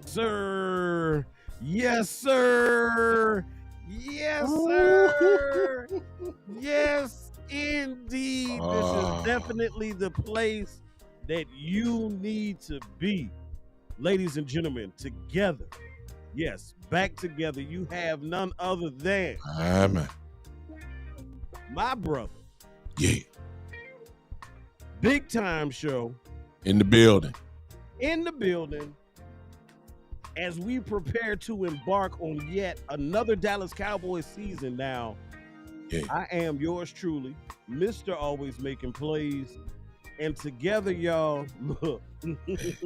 Sir. Yes, sir. Yes, sir. Yes, indeed. This is definitely the place that you need to be. Ladies and gentlemen, together. Yes, back together. You have none other than my brother. Yeah. Big time show. In the building. As we prepare to embark on yet another Dallas Cowboys season now, I am yours truly, Mr. Always Making Plays. And together, y'all, look. This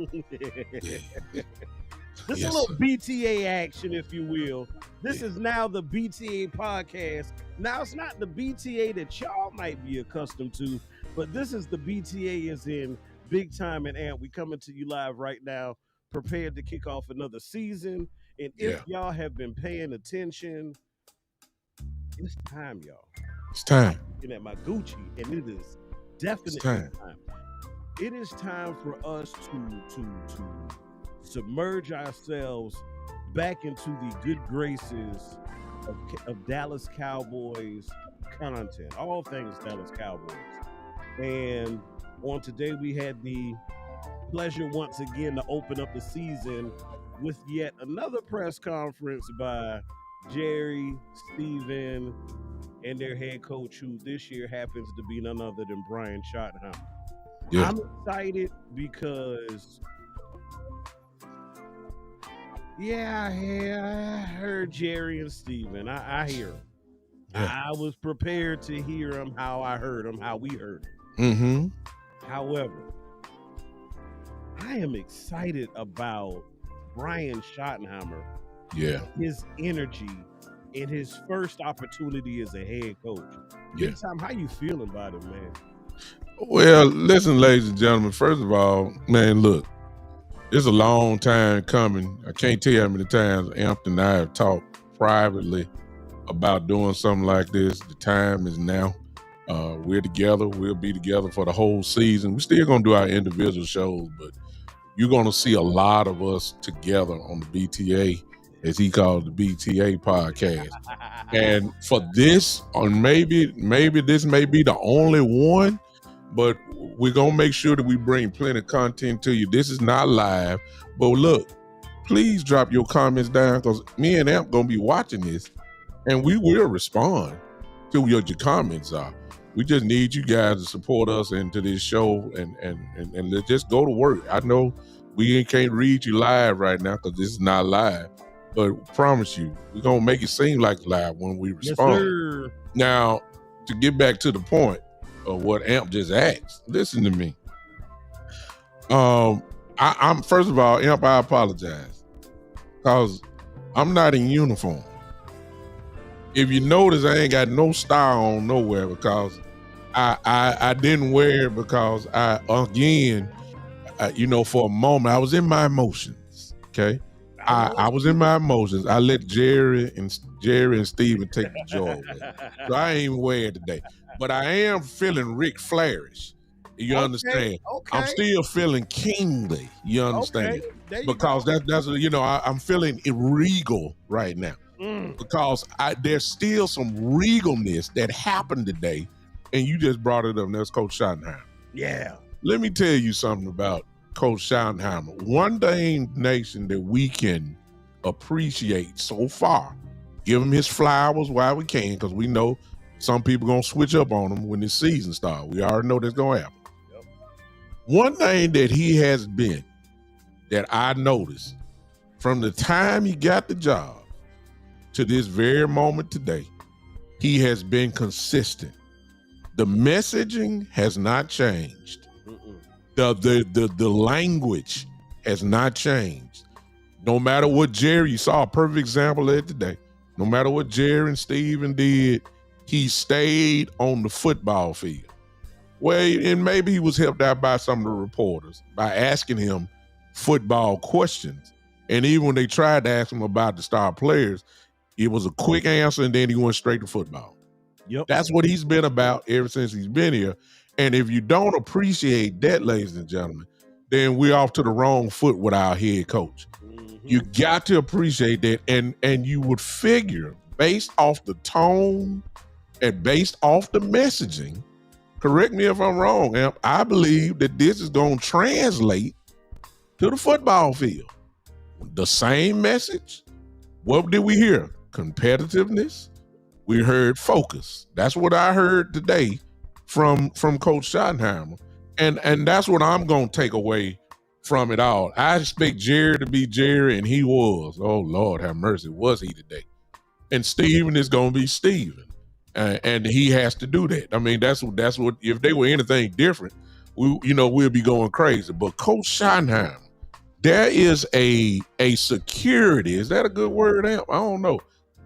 is a little BTA action, if you will. This is now the Bta Podcast. Now, it's not the BTA that y'all might be accustomed to, but this is the BTA as in Big Time and Amp. We coming to you live right now, prepared to kick off another season. And if y'all have been paying attention, it's time, y'all. It's time. Looking at my Gucci, and it is definitely time. It is time for us to submerge ourselves back into the good graces of Dallas Cowboys content, all things Dallas Cowboys. And on today, we had the pleasure once again to open up the season with yet another press conference by Jerry, Steven, and their head coach, who this year happens to be none other than Brian Schottenheimer. Yeah. I'm excited because, I heard Jerry and Steven. I hear them. Yeah. I was prepared to hear them how I heard them, how we heard them. Mm-hmm. However, I am excited about Brian Schottenheimer. Yeah. His energy in his first opportunity as a head coach. Big Time, how you feeling about it, man? Well, listen, ladies and gentlemen, first of all, man, look, it's a long time coming. I can't tell you how many times Amp and I have talked privately about doing something like this. The time is now. We're together. We'll be together for the whole season. We're still going to do our individual shows, but you're going to see a lot of us together on the BTA, as he called the Bta Podcast. And for this, or maybe this may be the only one, but we're going to make sure that we bring plenty of content to you. This is not live, but look, please drop your comments down, because me and Amp going to be watching this, and we will respond to what your comments are. We just need you guys to support us into this show, and let's just go to work. I know We can't read you live right now because this is not live. But promise you, we're going to make it seem like live when we respond. Yes, sir. Now, to get back to the point of what Amp just asked, listen to me. I'm first of all, Amp, I apologize because I'm not in uniform. If you notice, I ain't got no style on nowhere because I didn't wear it because for a moment I was in my emotions. Okay, I was in my emotions. I let Jerry and Steven take the joy away, so I ain't even wear it today. But I am feeling Ric Flairish. You understand? Okay. I'm still feeling kingly. You understand? Okay, there you because go. that's I'm feeling regal right now. Because there's still some regalness that happened today, and you just brought it up. And that's Coach Schottenheimer. Yeah. Let me tell you something about Coach Schottenheimer. One thing, nation, that we can appreciate so far, give him his flowers while we can, because we know some people gonna switch up on him when the season starts. We already know that's gonna happen. Yep. One thing that he has been, that I noticed from the time he got the job to this very moment today, he has been consistent. The messaging has not changed. The language has not changed. No matter what Jerry, you saw a perfect example of it today. No matter what Jerry and Steven did, he stayed on the football field. Well, and maybe he was helped out by some of the reporters by asking him football questions. And even when they tried to ask him about the star players, it was a quick answer, and then he went straight to football. Yep. That's what he's been about ever since he's been here. And if you don't appreciate that, ladies and gentlemen, then we're off to the wrong foot with our head coach. You got to appreciate that. And you would figure, based off the tone and based off the messaging, correct me if I'm wrong, Amp, I believe that this is going to translate to the football field. The same message. What did we hear? Competitiveness. We heard focus. That's what I heard today from Coach Schottenheimer. And that's what I'm going to take away from it all. I expect Jerry to be Jerry, and he was. Oh, Lord have mercy, was he today? And Steven is going to be Steven. And he has to do that. I mean, that's what, if they were anything different, we'll be going crazy. But Coach Schottenheimer, there is a security. Is that a good word, Amp? I don't know.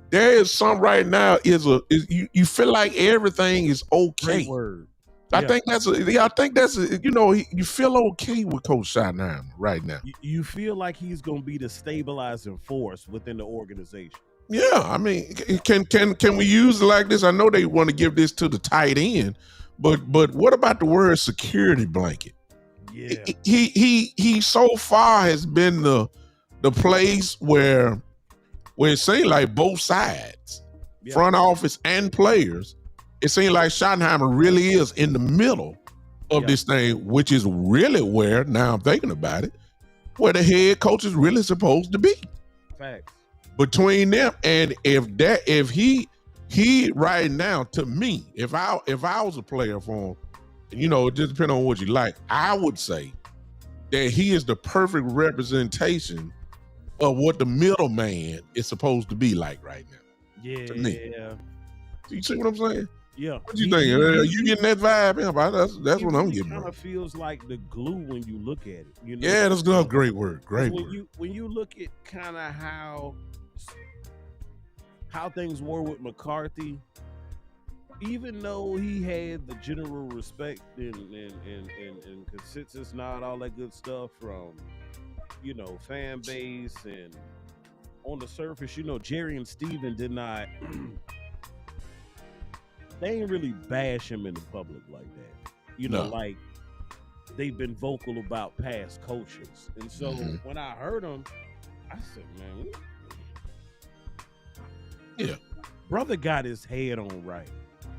There is some right now. You feel like everything is okay. Great word. I think that's you feel okay with Coach Schottenheimer right now. You feel like he's going to be the stabilizing force within the organization. Yeah, I mean, can we use it like this? I know they want to give this to the tight end, but what about the word security blanket? Yeah, he so far has been the place where it seemed like both sides, front office and players, it seemed like Schottenheimer really is in the middle of this thing, which is really where, now I'm thinking about it, where the head coach is really supposed to be. Facts. Between them, and if he right now, to me, if I was a player for him, it just depends on what you like, I would say that he is the perfect representation of what the middleman is supposed to be like right now. Yeah. To me. You see what I'm saying? Yeah. What you think? You getting that vibe? Yeah, that's what I'm getting. It kind of feels like the glue when you look at it. Yeah, that's a great word. Great word. When you look at kind of how things were with McCarthy, even though he had the general respect and consensus, not all that good stuff from fan base, and on the surface, Jerry and Steven did not they ain't really bash him in the public like that. Like they've been vocal about past coaches. And so when I heard him, I said, man, brother got his head on right.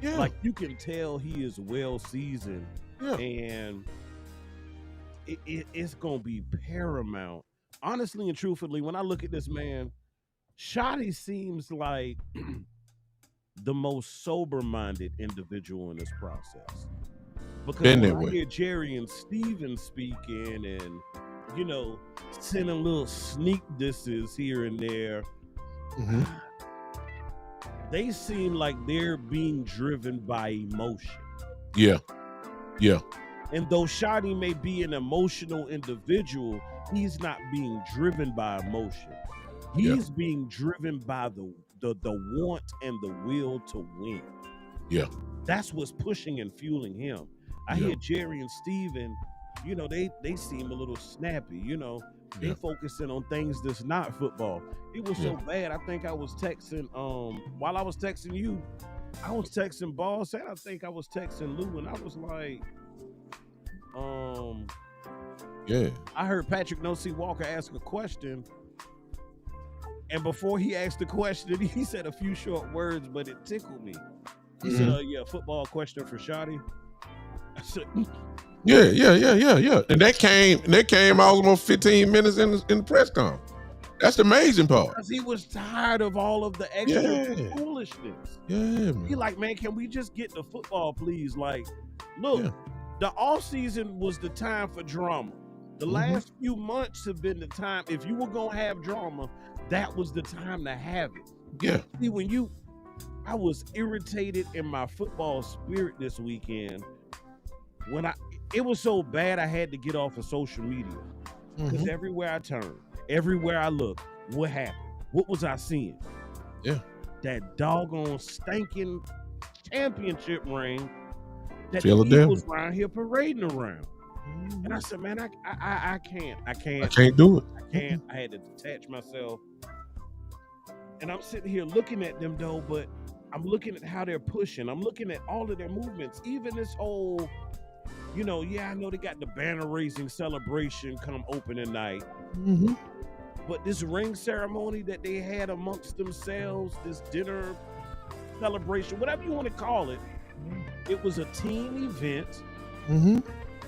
Yeah. Like you can tell he is well seasoned, and it's gonna be paramount. Honestly and truthfully, when I look at this man, Shotty seems like the most sober-minded individual in this process. Because when I hear Jerry and Steven speaking, and you know, sending little sneak disses here and there. Mm-hmm. They seem like they're being driven by emotion. Yeah. And though Shotty may be an emotional individual, he's not being driven by emotion. He's being driven by the want and the will to win. Yeah. That's what's pushing and fueling him. I hear Jerry and Steven, you know, they seem a little snappy, you know. They focusing on things that's not football. It was so bad. I think I was texting, while I was texting you, I was texting Boss, and I think I was texting Lou, and I was like, I heard Patrick No-C Walker ask a question, and before he asked the question, he said a few short words, but it tickled me. He said, football question for Shotty. I said, Yeah. And that came almost 15 minutes in the press conference. That's the amazing part. Because he was tired of all of the extra foolishness. Yeah, man. He like, man, can we just get to football, please? Like, look, the off season was the time for drama. The last few months have been the time. If you were gonna have drama, that was the time to have it. Yeah. See, I was irritated in my football spirit this weekend when it was so bad I had to get off of social media. Because everywhere I turned, everywhere I looked, what happened? What was I seeing? Yeah. That doggone stinking championship ring that the Philadelphia Eagles around here parading around. And I said, man, I can't. I can't do it. I can't. I had to detach myself. And I'm sitting here looking at them though, but I'm looking at how they're pushing. I'm looking at all of their movements. Even this whole, you know, I know they got the banner raising celebration come opening night. But this ring ceremony that they had amongst themselves, this dinner celebration, whatever you want to call it, it was a team event.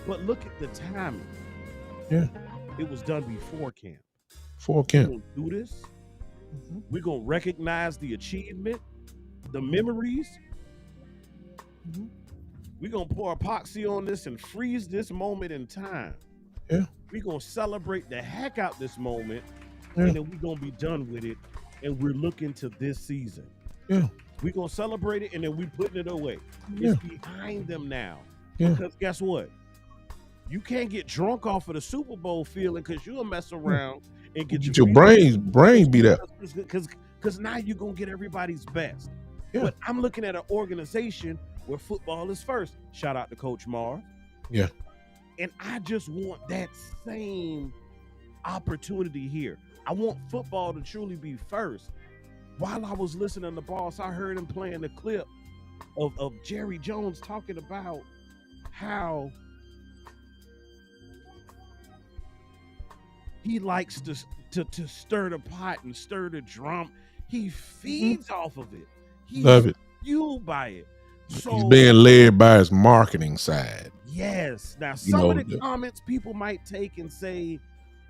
But look at the timing. Yeah. It was done before camp. Before camp. We're going to do this. We're going to recognize the achievement, the memories. We're going to pour epoxy on this and freeze this moment in time. Yeah. We're going to celebrate the heck out this moment. And then we're going to be done with it. And we're looking to this season. Yeah. We're going to celebrate it and then we're putting it away. It's behind them now. Yeah. Because guess what? You can't get drunk off of the Super Bowl feeling because you'll mess around and get your brains beat up. Because now you're going to get everybody's best. Yeah. But I'm looking at an organization where football is first. Shout out to Coach Marv. Yeah. And I just want that same opportunity here. I want football to truly be first. While I was listening to Boss, I heard him playing the clip of Jerry Jones talking about how he likes to stir the pot and stir the drum. He feeds off of it. He's Love it. fueled by it. So, he's being led by his marketing side. Yes. Now, some of the comments people might take and say,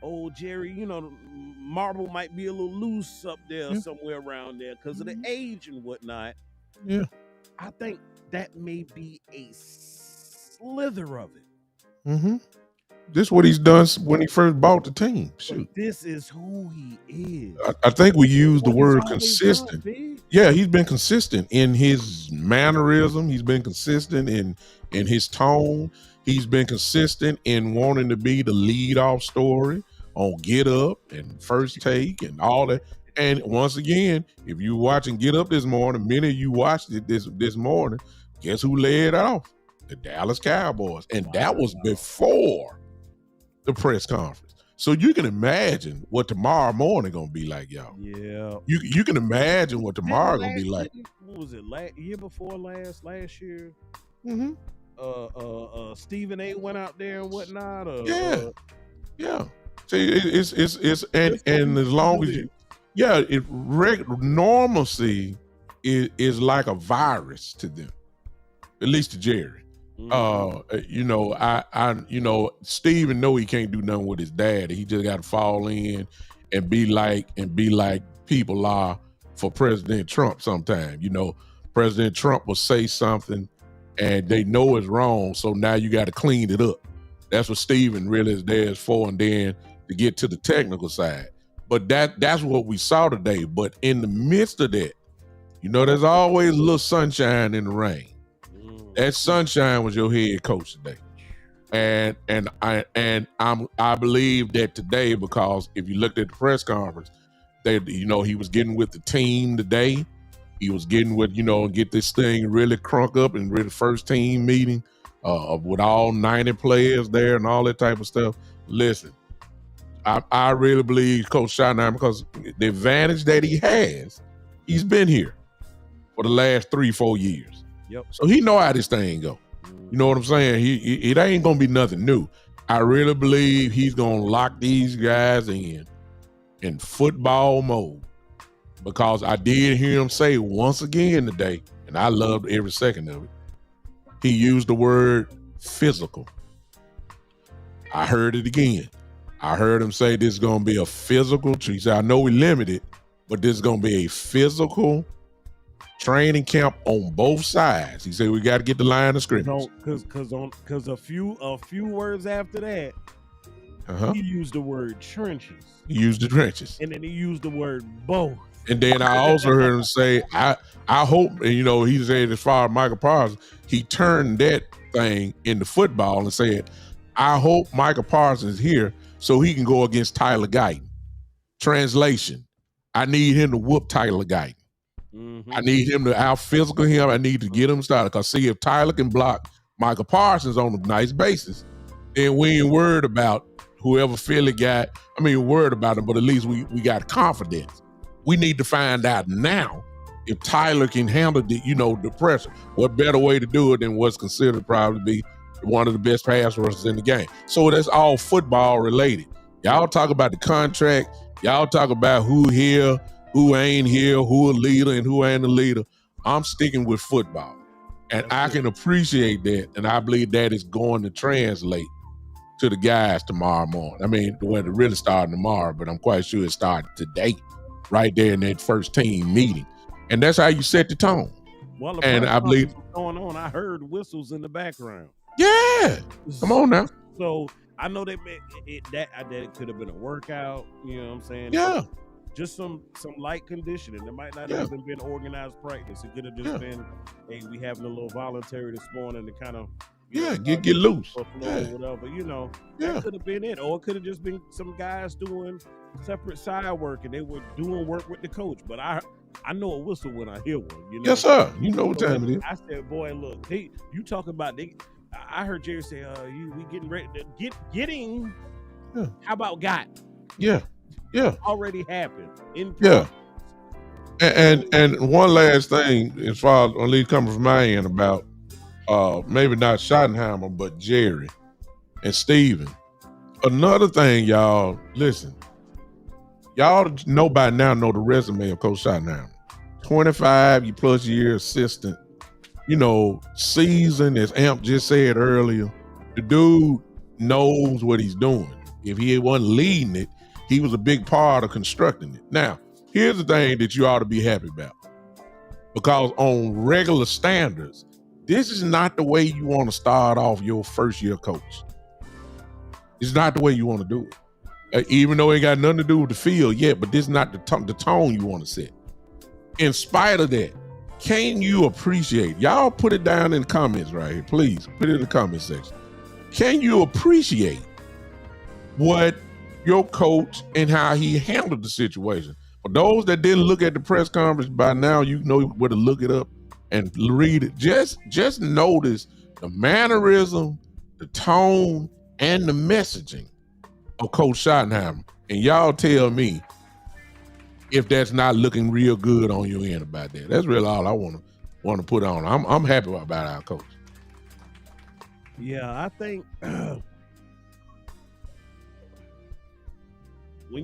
oh, Jerry, you know, marble might be a little loose up there somewhere around there because of the age and whatnot. Yeah. I think that may be a slither of it. This is what he's done when he first bought the team. Shoot. But this is who he is. I think we use the word consistent. Yeah, he's been consistent in his mannerism. He's been consistent in his tone. He's been consistent in wanting to be the lead-off story on Get Up and First Take and all that. And once again, if you're watching Get Up this morning, many of you watched it this morning, guess who led off? The Dallas Cowboys. And that was before the press conference. So you can imagine what tomorrow morning gonna be like, y'all. Yeah. You can imagine what tomorrow gonna be like. What was it? Year before last year? Stephen A went out there and whatnot. Yeah. See, it's and as long as normalcy is like a virus to them, at least to Jerry. Steven know he can't do nothing with his dad. He just got to fall in and be like people are for President Trump sometimes. You know, President Trump will say something and they know it's wrong, so now you got to clean it up. That's what Steven really is there for, and then to get to the technical side. But that's what we saw today. But in the midst of that, there's always a little sunshine in the rain. That sunshine was your head coach today. And I believe that today, because if you looked at the press conference, he was getting with the team today. He was getting with, get this thing really crunk up and really first team meeting with all 90 players there and all that type of stuff. Listen, I really believe Coach Schottenheimer, because the advantage that he has, he's been here for the last 3-4 years. Yep. So he know how this thing go. You know what I'm saying? It ain't gonna be nothing new. I really believe he's gonna lock these guys in football mode, because I did hear him say once again today, and I loved every second of it. He used the word physical. I heard it again. I heard him say this is gonna be a physical. He said, I know we limited, but this is gonna be a physical training camp on both sides. He said we got to get the line of scrimmage. Because a few words after that, he used the word trenches. He used the trenches, and then he used the word both. And then I also heard him say, I hope, and he said as far as Michael Parsons, he turned that thing into football and said, I hope Michael Parsons is here so he can go against Tyler Guyton. Translation: I need him to whoop Tyler Guyton. I need him to out physical him. I need to get him started. Because see, if Tyler can block Michael Parsons on a nice basis, then we ain't worried about whoever Philly got. I mean, worried about him, but at least we got confidence. We need to find out now if Tyler can handle the pressure. What better way to do it than what's considered probably be one of the best pass rushers in the game? So that's all football related. Y'all talk about the contract. Y'all talk about who here, who ain't here, who a leader and who ain't a leader. I'm sticking with football. And I can appreciate that. And I believe that is going to translate to the guys tomorrow morning. I mean, when it really started tomorrow, but I'm quite sure it started today, right there in that first team meeting. And that's how you set the tone. Well, and I believe what's going on. I heard whistles in the background. Yeah. Come on now. So I know that it could have been a workout, you know what I'm saying? Yeah. Just some light conditioning. It might not have even been organized practice. It could have just been, hey, we having a little voluntary this morning to kind of get loose. Or whatever, that could have been it. Or it could have just been some guys doing separate side work and they were doing work with the coach. But I know a whistle when I hear one. Yes, sir. You know what time it is. I said, boy, look, you talking about I heard Jerry say, we getting ready to getting. Yeah. How about got? Yeah. Yeah. Already happened. And one last thing, as far as at least coming from my end about maybe not Schottenheimer, but Jerry and Steven. Another thing, y'all, listen. Y'all know by now the resume of Coach Schottenheimer. 25 plus year assistant. Seasoned, as Amp just said earlier. The dude knows what he's doing. If he wasn't leading it, he was a big part of constructing it. Now, here's the thing that you ought to be happy about. Because on regular standards, this is not the way you want to start off your first year coach. It's not the way you want to do it. Even though it ain't got nothing to do with the field yet, but this is not the tone you want to set. In spite of that, can you appreciate, y'all put it down in the comments right here, please, put it in the comment section. Can you appreciate what your coach and how he handled the situation? For those that didn't look at the press conference by now, you know where to look it up and read it. Just notice the mannerism, the tone, and the messaging of Coach Schottenheimer. And y'all tell me if that's not looking real good on your end about that. That's really all I want to put on. I'm happy about our coach. Yeah, I think when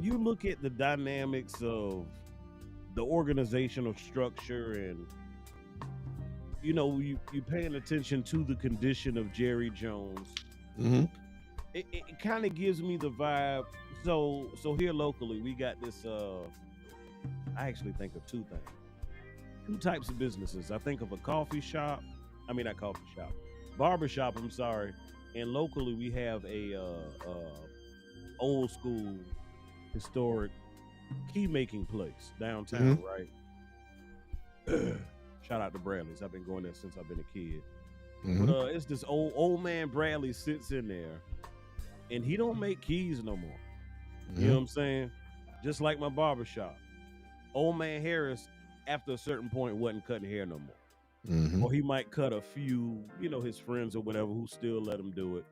you look at the dynamics of the organizational structure and you paying attention to the condition of Jerry Jones, it kind of gives me the vibe. So here locally, we got this. I actually think of two types of businesses. I think of a barbershop. I'm sorry, and locally we have a old school historic key making place downtown, right? Shout out to Bradley's. I've been going there since I've been a kid. But it's this old man Bradley sits in there, and he don't make keys no more. You know what I'm saying? Just like my barbershop. Old man Harris, after a certain point, wasn't cutting hair no more. Or he might cut a few, his friends or whatever who still let him do it.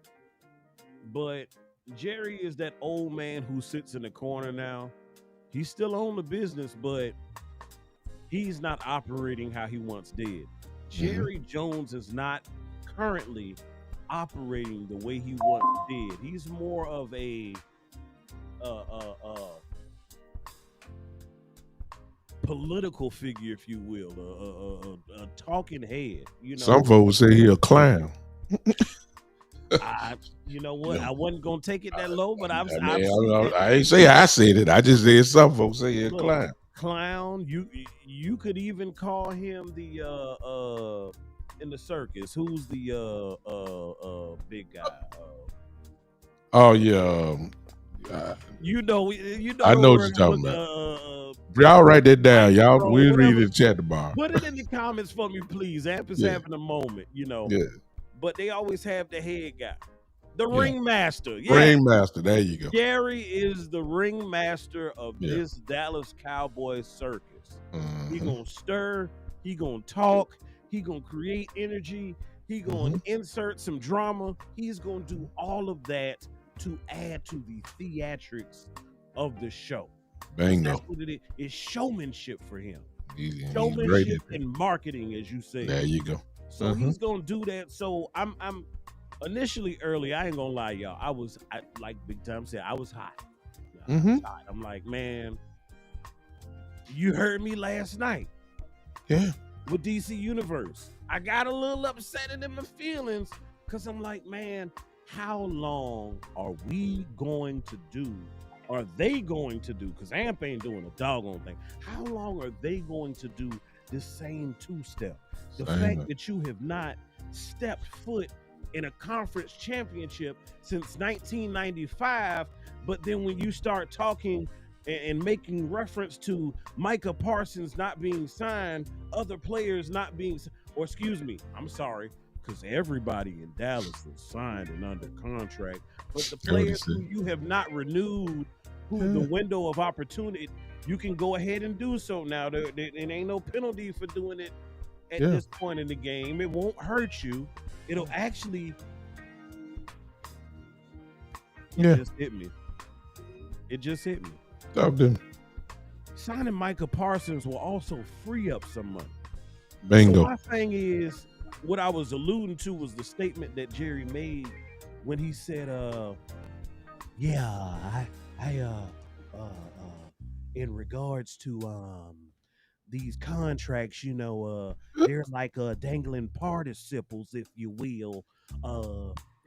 But Jerry is that old man who sits in the corner now. He's still on the business, but he's not operating how he once did. Jerry Jones is not currently operating the way he once did. He's more of a political figure, if you will, a talking head. Some folks say he a clown. You know what? I wasn't gonna take it that low, but I ain't say I said it. I just said some folks say he a clown. Clown. You could even call him the in the circus. Who's the big guy? Oh yeah. You know. I know what you're talking about. Y'all write that down, y'all. We'll read it in the chat tomorrow. Put it in the comments for me, please. Amp is having a moment, Yeah. But they always have the head guy, the ringmaster. Ringmaster. There you go. Gary is the ringmaster of this Dallas Cowboys circus. He gonna stir. He gonna talk. He gonna create energy. He gonna insert some drama. He's gonna do all of that to add to the theatrics of the show. Bingo. That's what it is. It's showmanship for him. He's Showmanship and marketing, as you say. There you go. So he's gonna do that. So I'm initially early. I ain't gonna lie, y'all. I like Big Time said, I was hot. I'm like, man, you heard me last night. Yeah. With DC Universe, I got a little upset in my feelings because I'm like, man, how long are we going to do? Are they going to do? Because Amp ain't doing a doggone thing. How long are they going to do this same two-step? The fact that you have not stepped foot in a conference championship since 1995, but then when you start talking and making reference to Micah Parsons not being signed, other players not being, or excuse me, I'm sorry, because everybody in Dallas is signed and under contract, but the players who you have not renewed, who the window of opportunity, you can go ahead and do so now. There ain't no penalty for doing it at this point in the game. It won't hurt you. It'll actually. It just hit me. It just hit me. Stop them. Signing Micah Parsons will also free up some money. Bingo. So my thing is, what I was alluding to was the statement that Jerry made when he said, I in regards to these contracts, they're like dangling participles, if you will.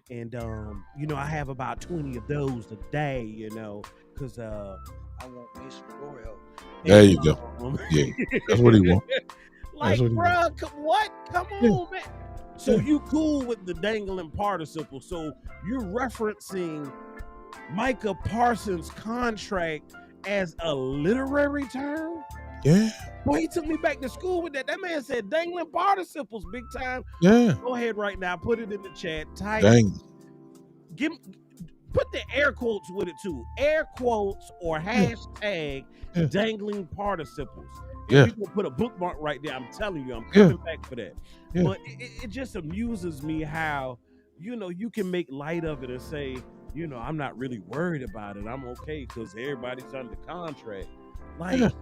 And I have about 20 of those a day, because I want me some Royal. There you go. That's what he wants. Like, bro, what? Come on, man. So you cool with the dangling participle. So you're referencing Micah Parsons' contract as a literary term? Yeah. Boy, he took me back to school with that. That man said dangling participles, Big Time. Yeah. Go ahead right now. Put it in the chat. Type. Put the air quotes with it too. Air quotes or hashtag dangling participles. Yeah. You can put a bookmark right there. I'm telling you, I'm coming back for that. Yeah. But it just amuses me how, you can make light of it and say, I'm not really worried about it. I'm okay because everybody's under contract. Like,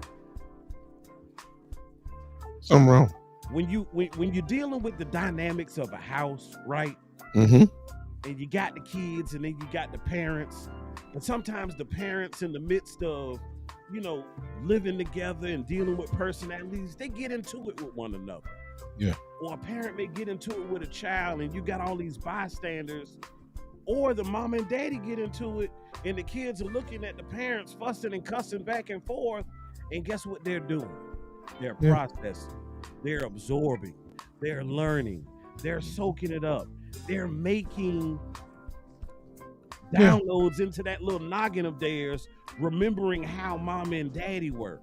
something wrong. When you're dealing with the dynamics of a house, right? And you got the kids and then you got the parents. And sometimes the parents in the midst of, living together and dealing with personalities, they get into it with one another. Yeah. Or a parent may get into it with a child and you got all these bystanders, or the mom and daddy get into it and the kids are looking at the parents fussing and cussing back and forth. And guess what they're doing? They're processing, they're absorbing, they're learning, they're soaking it up. They're making downloads into that little noggin of theirs, remembering how mama and daddy were.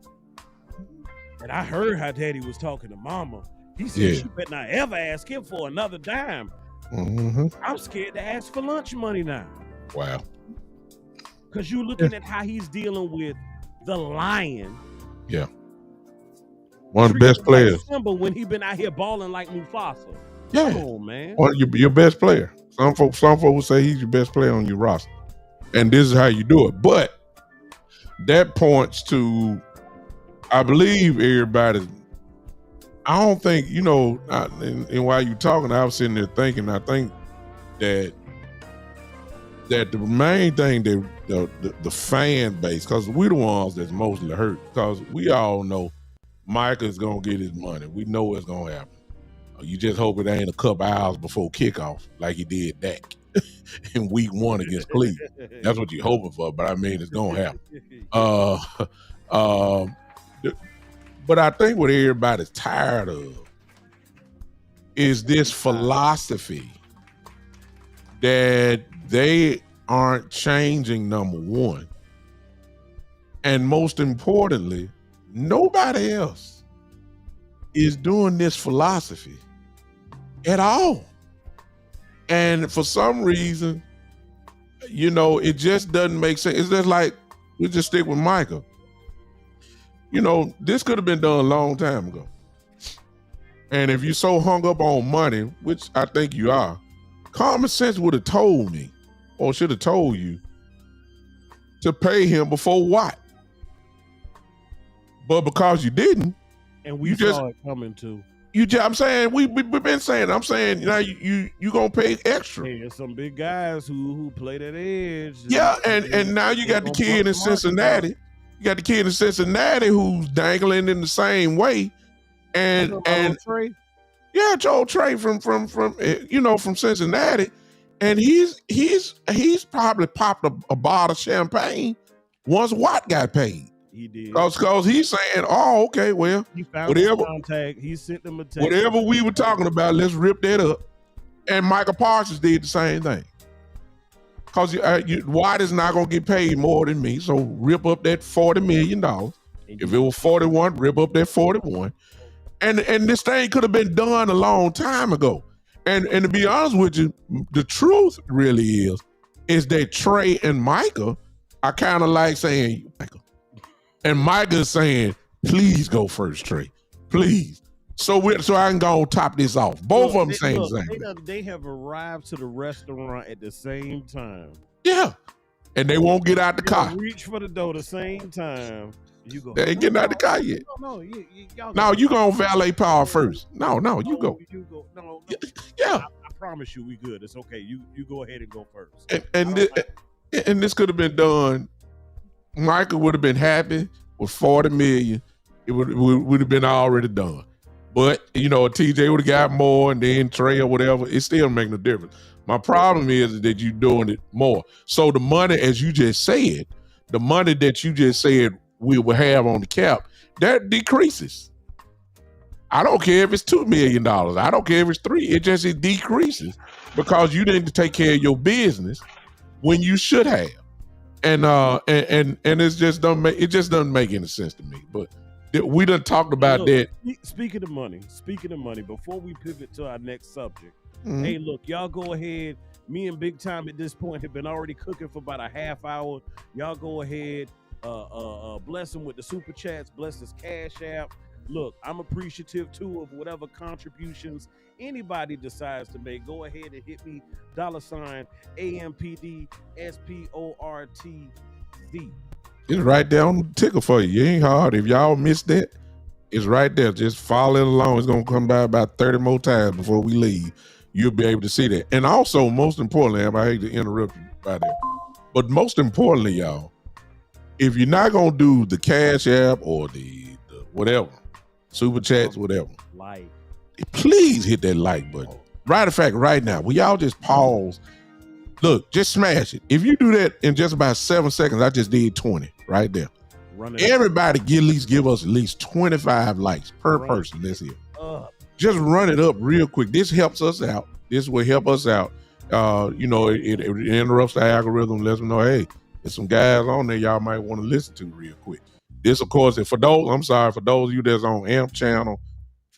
And I heard how daddy was talking to mama. He said, "You better not ever ask him for another dime." I'm scared to ask for lunch money now. Wow. Because you're looking at how he's dealing with the lion. Yeah. One of the best players. Like Simba when he been out here balling like Mufasa. Yeah. Come on, man. One of your best player. Some folks will say he's your best player on your roster. And this is how you do it. But that points to, I believe everybody, I don't think, and while you're talking, I was sitting there thinking, I think that the main thing, the fan base, because we're the ones that's mostly hurt, because we all know Micah's going to get his money. We know what's going to happen. You just hope it ain't a couple hours before kickoff like he did Dak in week 1 against Cleveland. That's what you're hoping for, but I mean, it's going to happen. But I think what everybody's tired of is this philosophy that they aren't changing, number one. And most importantly, nobody else is doing this philosophy at all. And for some reason, it just doesn't make sense. It's just like, we just stick with Micah. This could have been done a long time ago. And if you're so hung up on money, which I think you are, common sense would have told me, or should have told you, to pay him before what? But because you didn't, and we saw it coming too. I'm saying we've been saying. I'm saying you gonna pay extra. Hey, there's some big guys who play that edge. Yeah, and now you got the kid in Cincinnati. You got the kid in Cincinnati who's dangling in the same way, and Trey? Yeah, Joe Trey from Cincinnati, and he's probably popped a bottle of champagne once Watt got paid. He did. Because he's saying, "Oh, okay, well, he found whatever contact. He sent them a text. Whatever we were talking about, let's rip that up." And Michael Parsons did the same thing. Because Watt is not going to get paid more than me, so rip up that $40 million. If it was 41, rip up that 41. And this thing could have been done a long time ago. And to be honest with you, the truth really is that Trey and Micah are kind of like saying, Michael. And Micah's saying, "Please go first, Trey. Please." So I can go top this off. Both of them saying the same thing. They have arrived to the restaurant at the same time. Yeah. And they won't get out the car. Reach for the door the same time. You go. They ain't getting out the car yet. No, you gonna valet power first. No, you go. You go. No. Yeah. I promise you, we good. It's okay. You go ahead and go first. And this could have been done. Michael would have been happy with $40 million. It would have been already done. But TJ would have got more, and then Trey or whatever. It still make no difference. My problem is that you're doing it more. So the money, as you just said, the money that you just said we will have on the cap, that decreases. I don't care if it's $2 million. I don't care if it's $3. It decreases because you didn't take care of your business when you should have. And it just doesn't make any sense to me. But we done talked about that. Speaking of money, before we pivot to our next subject, hey, look, y'all go ahead. Me and Big Time at this point have been already cooking for about a half hour. Y'all go ahead, bless him with the super chats, bless his Cash App. Look, I'm appreciative too of whatever contributions anybody decides to make. Go ahead and hit me $AMPD SPORTZ. It's right there on the ticker for you. It ain't hard. If y'all missed that, it's right there. Just follow it along. It's gonna come by about 30 more times before we leave. You'll be able to see that. And also, most importantly, I hate to interrupt you by that, but most importantly, y'all, if you're not gonna do the Cash App or the whatever, super chats, whatever, please hit that like button. Right of fact, right now, will y'all just pause? Look, just smash it. If you do that in just about 7 seconds, I just did 20 right there. Everybody give us at least 25 likes per person this year. Just run it up real quick. This helps us out. This will help us out it interrupts the algorithm, lets them know, hey, there's some guys on there y'all might want to listen to real quick. This, of course, for those of you that's on AMP channel,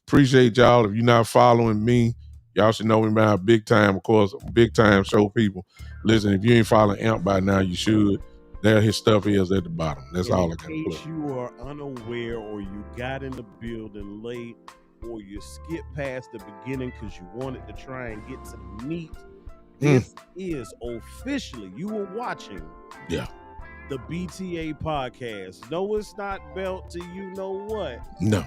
appreciate y'all. If you're not following me, y'all should know me by Big Time, of course, Big Time show people. Listen, if you ain't following AMP by now, you should. There his stuff is at the bottom. That's all I got to In put. case you are unaware or you got in the building late or you skipped past the beginning because you wanted to try and get to the meat, this is officially, you were watching the Bta Podcast. No, it's not belt to you know what. No.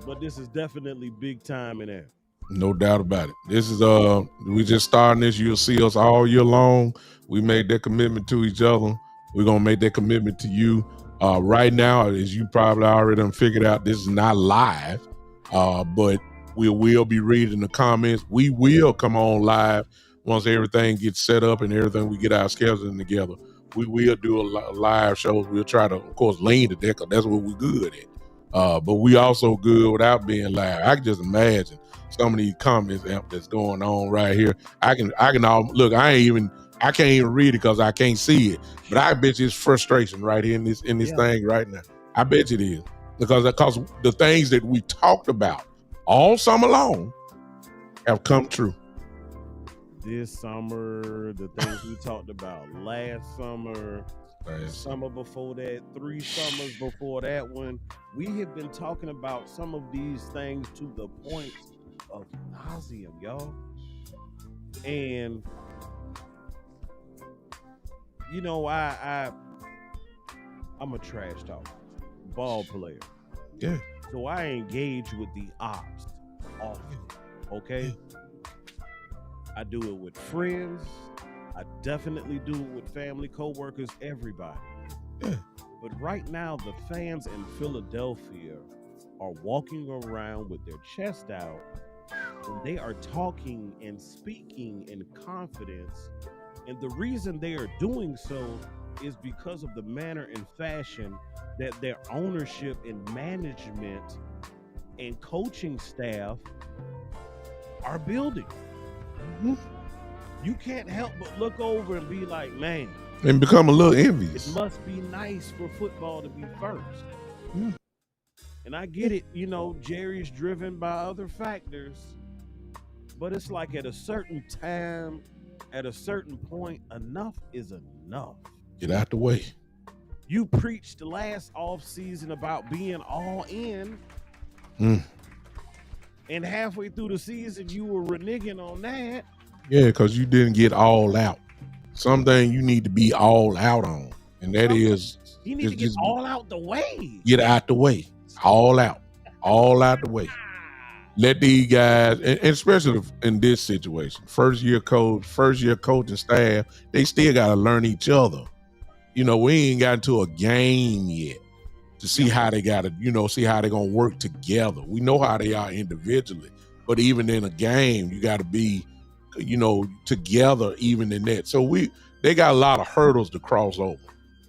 But this is definitely big time in there. No doubt about it. This is we just starting this. You'll see us all year long. We made that commitment to each other. We're gonna make that commitment to you. Right now, as you probably already done figured out, this is not live, but we will be reading the comments. We will come on live once everything gets set up and everything, we get our scheduling together. We will do a live show. We'll try to, of course, lean to that because that's what we're good at. But we also good without being live. I can just imagine some of these comments that's going on right here. I can look. I can't even read it because I can't see it. But I bet you it's frustration right here in this thing right now. I bet you it is because the things that we talked about all summer long have come true. This summer, the things we talked about last summer, summer before that, 3 summers before that one, we have been talking about some of these things to the point of nauseum, y'all. And you know, I'm a trash talker, ball player. Yeah. So I engage with the ops often. Okay. I do it with friends. I definitely do it with family, coworkers, everybody. Yeah. But right now, the fans in Philadelphia are walking around with their chest out, and they are talking and speaking in confidence. And the reason they are doing so is because of the manner and fashion that their ownership and management and coaching staff are building. Mm-hmm. You can't help but look over and be like, man, and become a little envious. It must be nice for football to be first. Yeah. And I get it, you know, Jerry's driven by other factors, but it's like at a certain time, at a certain point, enough is enough. Get out the way. You preached last offseason about being all in. And halfway through the season, you were reneging on that. Yeah, because you didn't get all out. Something you need to be all out on. And that is... You need to get all out the way. Get out the way. All out. All out the way. Let these guys, and especially in this situation, first year coaching staff, they still got to learn each other. You know, we ain't got into a game yet to see how they got to, see how they're going to work together. We know how they are individually, but even in a game, you got to be, together even in that. So they got a lot of hurdles to cross over.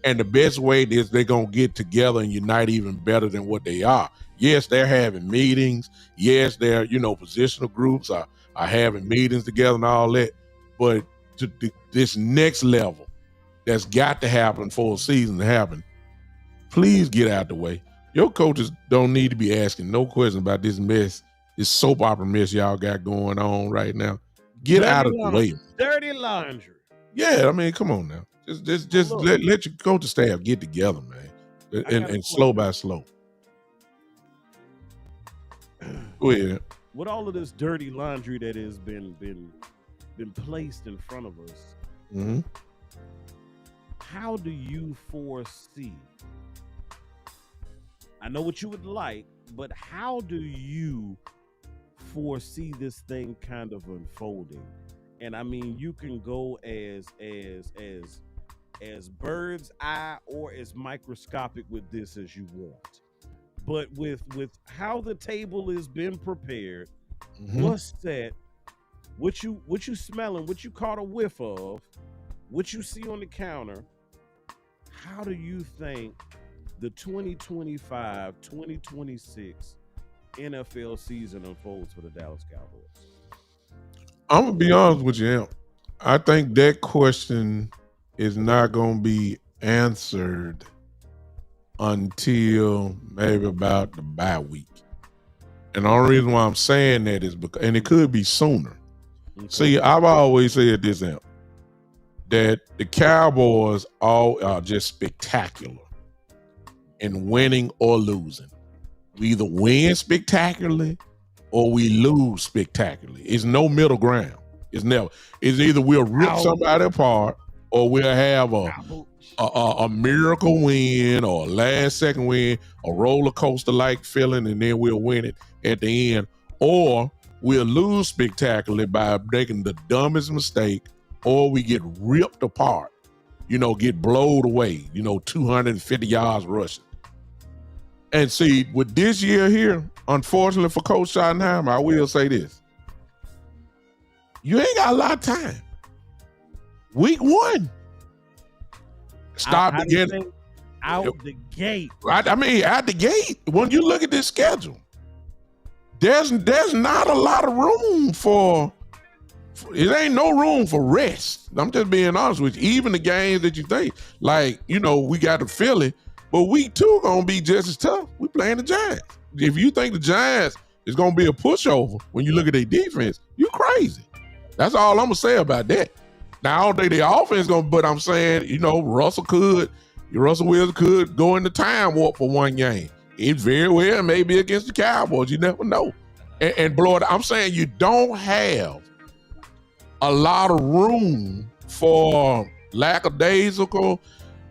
And the best way is they're going to get together and unite even better than what they are. Yes, they're having meetings. Yes, they're, positional groups are having meetings together and all that. But to this next level that's got to happen for a season to happen, please get out the way. Your coaches don't need to be asking no questions about this mess, this soap opera mess y'all got going on right now. Get out of the way. Dirty laundry. Yeah, I mean, come on now. Just let your coaching staff get together, man, and slow by slow. Go ahead. With all of this dirty laundry that has been placed in front of us, how do you foresee? I know what you would like, but how do you foresee this thing kind of unfolding? And I mean, you can go as bird's eye or as microscopic with this as you want. But with how the table has been prepared, what's set, what you smelling, what you caught a whiff of, what you see on the counter, how do you think the 2025-2026 NFL season unfolds for the Dallas Cowboys? I'm gonna be honest with you, Amp. I think that question is not going to be answered until maybe about the bye week. And the only reason why I'm saying that is because, and it could be sooner. Okay. See, I've always said this, Amp, that the Cowboys all are just spectacular in winning or losing. We either win spectacularly or we lose spectacularly. It's no middle ground. It's never. It's either we'll rip somebody apart or we'll have a miracle win or a last second win, a roller coaster like feeling, and then we'll win it at the end, or we'll lose spectacularly by making the dumbest mistake, or we get ripped apart, get blowed away, 250 yards rushing. And see, with this year here, unfortunately for Coach Schottenheimer, I will say this. You ain't got a lot of time. Week 1. Stop beginning. Out the gate. Right? I mean, out the gate, when you look at this schedule, there's not a lot of room for it ain't no room for rest. I'm just being honest with you. Even the games that you think, like, we got to Philly, but week 2 gonna be just as tough. We playing the Giants. If you think the Giants is gonna be a pushover when you look at their defense, you crazy. That's all I'm gonna say about that. Now, I don't think their offense gonna, but I'm saying, Russell Wilson could go into time warp for one game. It very well may be against the Cowboys. You never know. And blow it. I'm saying you don't have a lot of room for lackadaisical,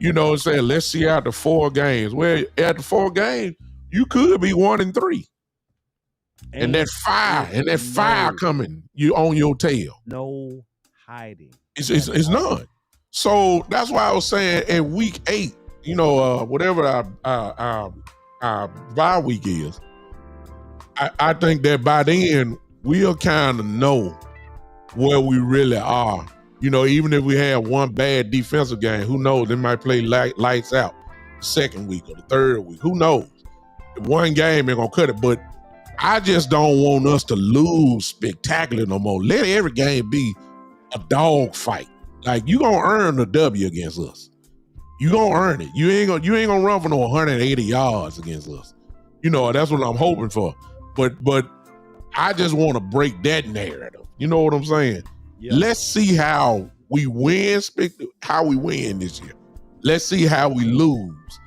saying, let's see out the 4 games. Well, at the 4 games, you could be 1-3. And that fire coming, you on your tail. No hiding. It's none. So that's why I was saying in week 8, whatever our bye week is, I think that by then we'll kind of know where we really are. Even if we have one bad defensive game, who knows? They might play lights out the 2nd week or the 3rd week. Who knows? One game ain't gonna cut it, but I just don't want us to lose spectacular no more. Let every game be a dog fight. Like, you gonna earn the W against us. You gonna earn it. You ain't gonna run for no 180 yards against us. That's what I'm hoping for. But I just want to break that narrative. You know what I'm saying? Yeah. Let's see how we win. How we win this year. Let's see how we lose.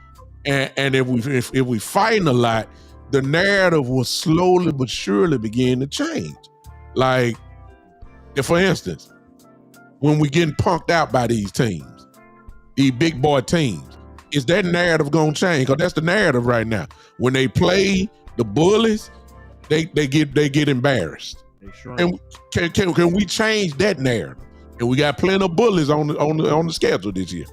And if we fighting a lot, the narrative will slowly but surely begin to change. Like, for instance, when we getting punked out by these teams, these big boy teams, is that narrative gonna change? Because that's the narrative right now. When they play the bullies, they get embarrassed. And can we change that narrative? And we got plenty of bullies on the schedule this year.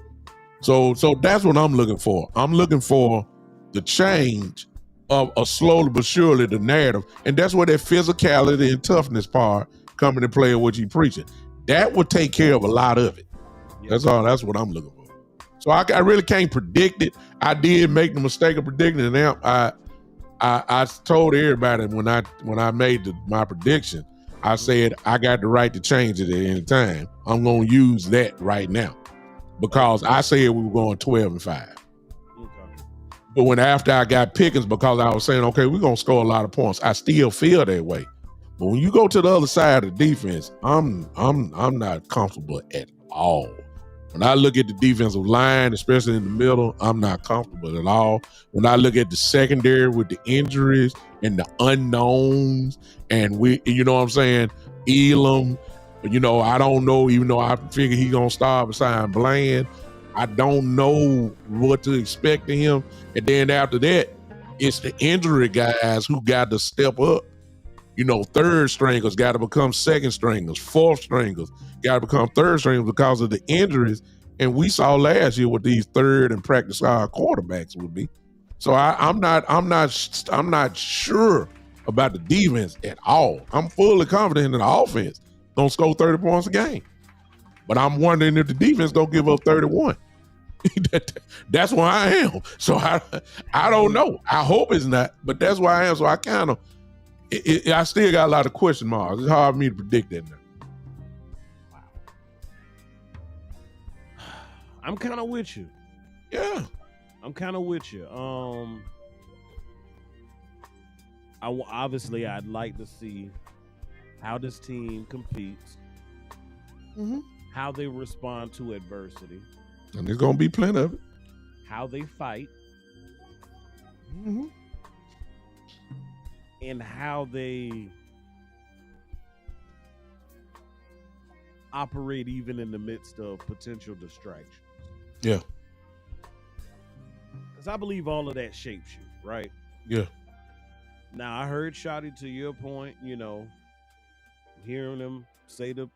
So that's what I'm looking for. I'm looking for the change of a slowly but surely the narrative, and that's where that physicality and toughness part come into play. What you preaching, that would take care of a lot of it. That's all. That's what I'm looking for. So I really can't predict it. I did make the mistake of predicting it. I told everybody when I made my prediction, I said I got the right to change it at any time. I'm gonna use that right now because I said we were going 12-5. But when after I got Pickens, because I was saying, okay, we're gonna score a lot of points, I still feel that way. But when you go to the other side of the defense, I'm not comfortable at all. When I look at the defensive line, especially in the middle, I'm not comfortable at all. When I look at the secondary with the injuries and the unknowns, and you know what I'm saying, Elam, I don't know, even though I figure he's gonna start beside Bland. I don't know what to expect of him. And then after that, it's the injury guys who got to step up. Third stringers got to become second stringers. Fourth stringers got to become third stringers because of the injuries. And we saw last year what these third and practice squad quarterbacks would be. So I'm not sure about the defense at all. I'm fully confident in the offense don't score 30 points a game. But I'm wondering if the defense don't give up 31. That's where I am. So I don't know. I hope it's not, but that's where I am. So I kind of, I still got a lot of question marks. It's hard for me to predict that now. Wow. I'm kind of with you. Yeah. I'm kind of with you. Obviously I'd like to see how this team competes, how they respond to adversity, and there's gonna be plenty of it. How they fight, and how they operate even in the midst of potential distractions. Yeah. Because I believe all of that shapes you, right? Yeah. Now, I heard Shotty, to your point, hearing him say the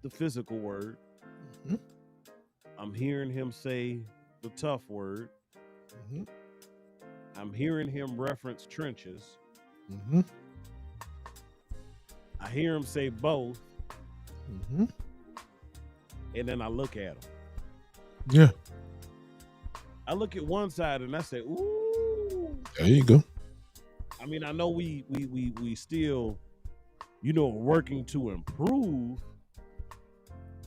physical word. I'm hearing him say the tough word. I'm hearing him reference trenches. I hear him say both. And then I look at him. Yeah. I look at one side and I say, ooh. There you go. I mean, I know we still, working to improve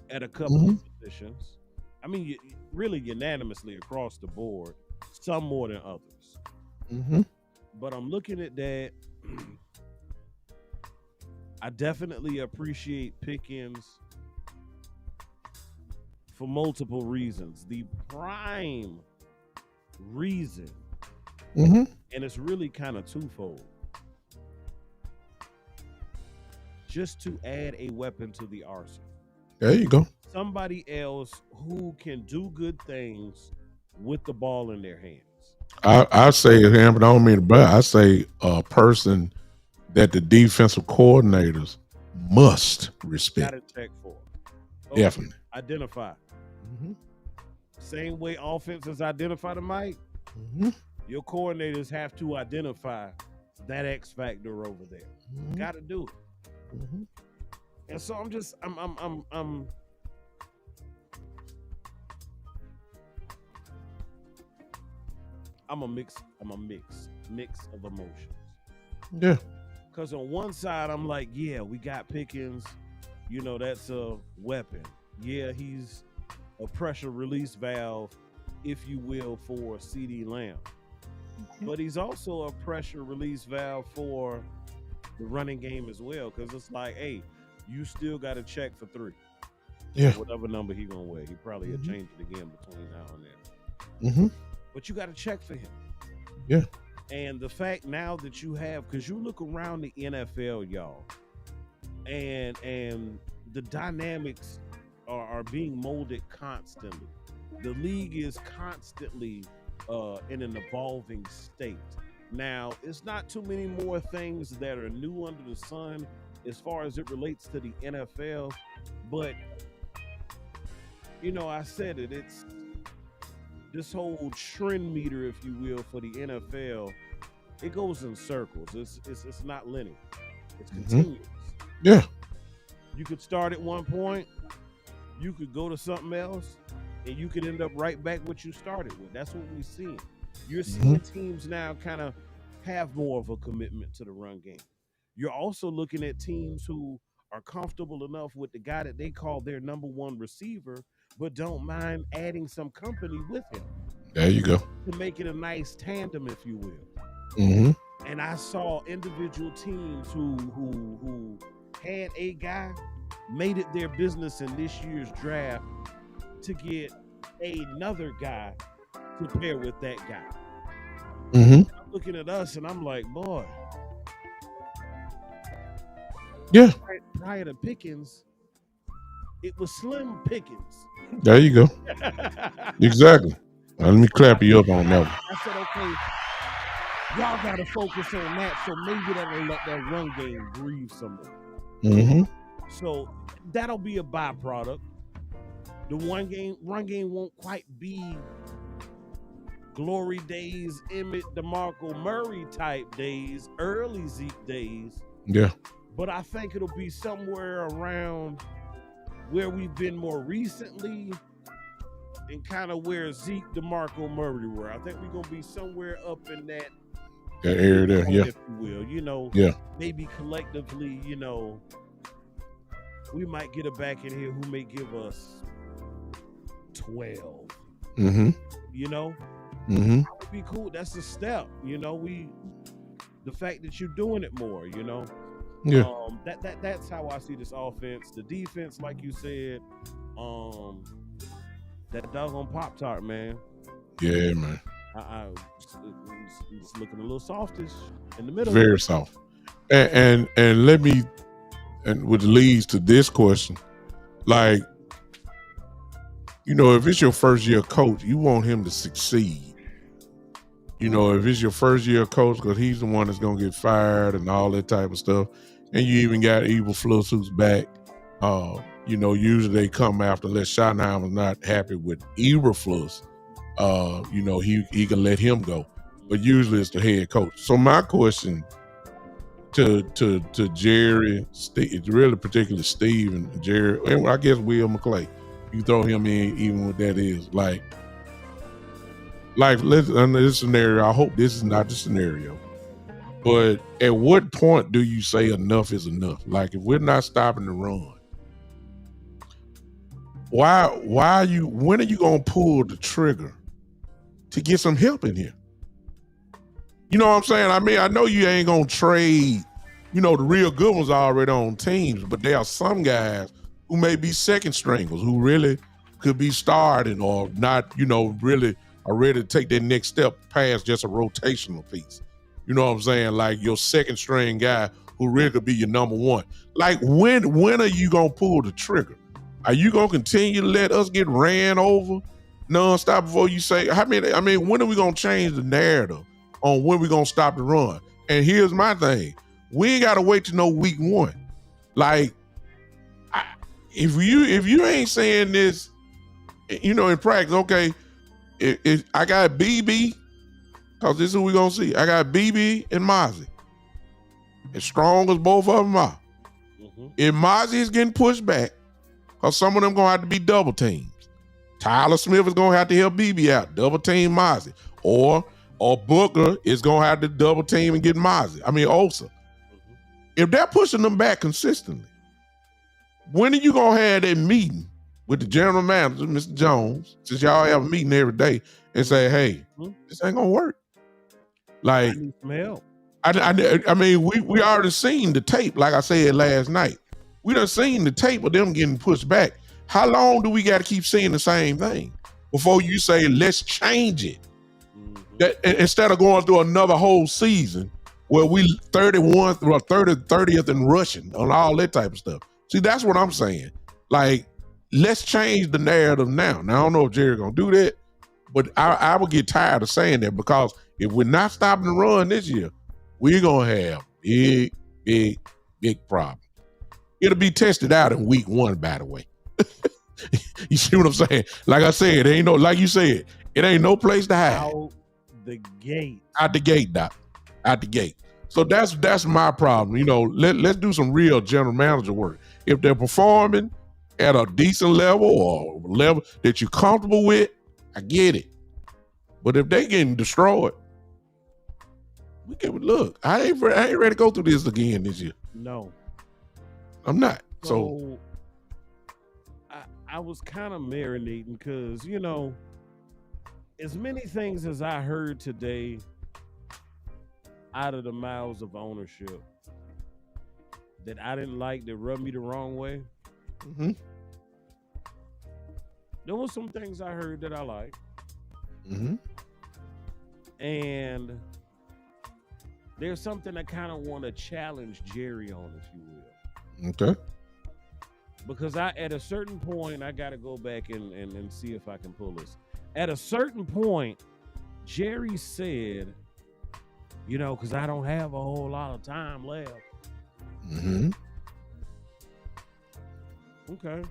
at a couple of positions. I mean, really unanimously across the board, some more than others. But I'm looking at that. I definitely appreciate Pickens for multiple reasons. The prime reason, and it's really kind of twofold, just to add a weapon to the arsenal. There you go. Somebody else who can do good things with the ball in their hands. I say him, but I don't mean to brag. I say a person that the defensive coordinators must respect. Got to check for. Okay. Definitely. Identify. Same way offenses identify the mic, your coordinators have to identify that X factor over there. Got to do it. And so I'm a mix of emotions. Yeah. Because on one side, I'm like, yeah, we got Pickens. That's a weapon. Yeah, he's a pressure release valve, if you will, for CeeDee Lamb. But he's also a pressure release valve for the running game as well. Because it's like, hey, you still got to check for 3. Yeah. Whatever number he going to wear. He probably will change it again between now and then. But you got to check for him. Yeah. And the fact now that you have, because you look around the NFL, y'all, and the dynamics are being molded constantly. The league is constantly in an evolving state. Now, it's not too many more things that are new under the sun as far as it relates to the NFL, but I said it. It's this whole trend meter, if you will, for the NFL. It goes in circles. It's not linear. It's continuous. Yeah. You could start at one point. You could go to something else, and you could end up right back what you started with. That's what we're seeing. You're seeing teams now kind of have more of a commitment to the run game. You're also looking at teams who are comfortable enough with the guy that they call their number one receiver, but don't mind adding some company with him. There you go. To make it a nice tandem, if you will. And I saw individual teams who had a guy, made it their business in this year's draft to get another guy to pair with that guy. I'm looking at us and I'm like, boy. Yeah. Prior to Pickens, it was Slim Pickens. There you go. Exactly. Let me clap you up on that one. I said, okay, y'all got to focus on that, so maybe that'll let that run game breathe some more. So that'll be a byproduct. The run game won't quite be glory days, Emmett, DeMarco Murray type days, early Zeke days. Yeah. But I think it'll be somewhere around where we've been more recently and kind of where Zeke, DeMarco Murray were. I think we're going to be somewhere up in that area there, yeah. If you will, yeah. Maybe collectively, we might get a back in here who may give us 12. Mm-hmm. You know, Mm-hmm. that would be cool. That's a step. You know, the fact that you're doing it more. You know, Yeah. That's how I see this offense. The defense, like you said, that doggone Pop-Tart, man. Yeah, man. It's looking a little softish in the middle. Very soft. And let me, and which leads to this question, like, you know, if it's your first year coach, you want him to succeed. You know, if it's your first year coach, because he's the one that's gonna get fired and all that type of stuff, and you even got Eberflus's back. You know, usually they come after, unless Schottenheimer was not happy with Eberflus. You know, he can let him go, but usually it's the head coach. So my question to Jerry, Steve, really particularly Steve and Jerry, and I guess Will McClay, you throw him in even what that is, like let's under this scenario. I hope this is not the scenario, but at what point do you say enough is enough? Like, if we're not stopping the run, when are you gonna pull the trigger to get some help in here? You know what I'm saying? I mean, I know you ain't gonna trade, you know, the real good ones are already on teams, but there are some guys who may be second stringers who really could be starting or not, you know, really are ready to take that next step past just a rotational piece. You know what I'm saying? Like your second string guy who really could be your number one. Like, when are you gonna pull the trigger? Are you gonna continue to let us get ran over nonstop before you say, I mean, when are we gonna change the narrative on when we're gonna stop the run? And here's my thing. We ain't gotta wait to know week one. Like, if you ain't saying this, you know, in practice, okay, if I got BB, because this is who we're gonna see. I got BB and Mozzie. As strong as both of them are. Mm-hmm. If Mozzie is getting pushed back, because some of them gonna have to be double teams. Tyler Smith is gonna have to help BB out, double team Mozzie. Or Booker is gonna have to double team and get Osa. Mm-hmm. If they're pushing them back consistently, when are you gonna have that meeting with the general manager, Mr. Jones, since y'all have a meeting every day, and say, hey, this ain't gonna work? Like, I need some help. I mean, we already seen the tape, like I said last night. We done seen the tape of them getting pushed back. How long do we got to keep seeing the same thing before you say, let's change it? Mm-hmm. That, instead of going through another whole season where we 31th or 30th in rushing on all that type of stuff. See, that's what I'm saying. Like, let's change the narrative now. Now, I don't know if Jerry gonna do that, but I will get tired of saying that, because if we're not stopping the run this year, we're gonna have big problem. It'll be tested out in week one, by the way. You see what I'm saying? Like I said, ain't no, like you said, it ain't no place to hide. Out the gate, Doc. Out the gate. So that's my problem. You know, let's do some real general manager work. If they're performing at a decent level or level that you're comfortable with, I get it. But if they getting destroyed, we can look. I ain't ready to go through this again this year. No, I'm not. So I was kind of marinating because, you know, as many things as I heard today out of the mouths of ownership that I didn't like, that rubbed me the wrong way. Mm-hmm. There were some things I heard that I liked. Mm-hmm. And there's something I kind of want to challenge Jerry on, if you will. Okay. Because at a certain point, I got to go back and see if I can pull this. At a certain point, Jerry said, you know, because I don't have a whole lot of time left. Mm-hmm. Okay.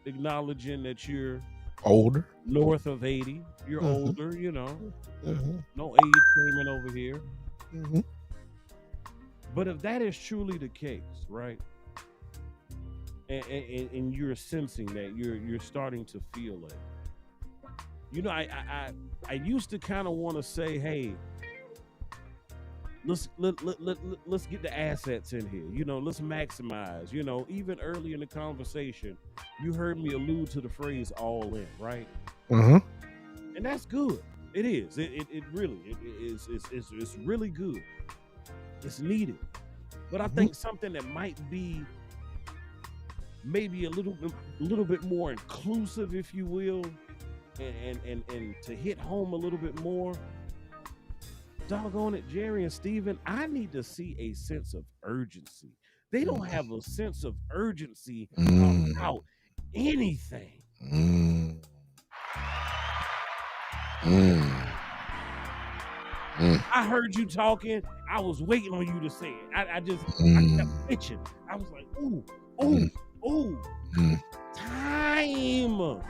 Acknowledging that you're older, north of 80. You're mm-hmm. older, you know. Mm-hmm. No age payment over here. Mm-hmm. But if that is truly the case, right? And you're sensing that, you're starting to feel it. You know, I used to kind of want to say, hey, let's get the assets in here. You know, let's maximize. You know, even early in the conversation, you heard me allude to the phrase "all in," right? Uh-huh. And that's good. It is. It really it's really good. It's needed. But I think something that might be maybe a little bit more inclusive, if you will, and to hit home a little bit more. Doggone it, Jerry and Steven, I need to see a sense of urgency. They don't have a sense of urgency about anything. I heard you talking. I was waiting on you to say it. I kept itching. I was like, ooh, time.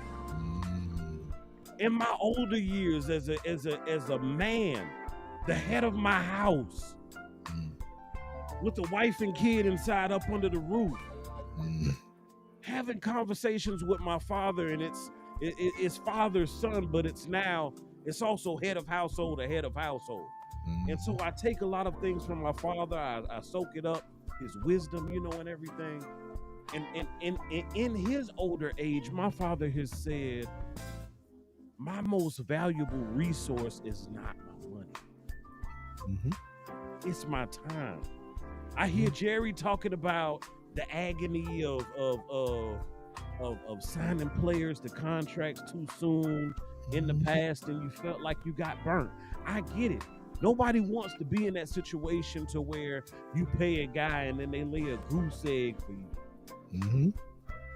In my older years as a man, the head of my house, with a wife and kid inside up under the roof, having conversations with my father, and it's father's son, but it's also head of household. And so I take a lot of things from my father. I soak it up, his wisdom, and everything. And in his older age, my father has said, my most valuable resource is not my money. It's my time. I hear Jerry talking about the agony of signing players to contracts too soon in the past, and you felt like you got burnt. I get it. Nobody wants to be in that situation to where you pay a guy and then they lay a goose egg for you.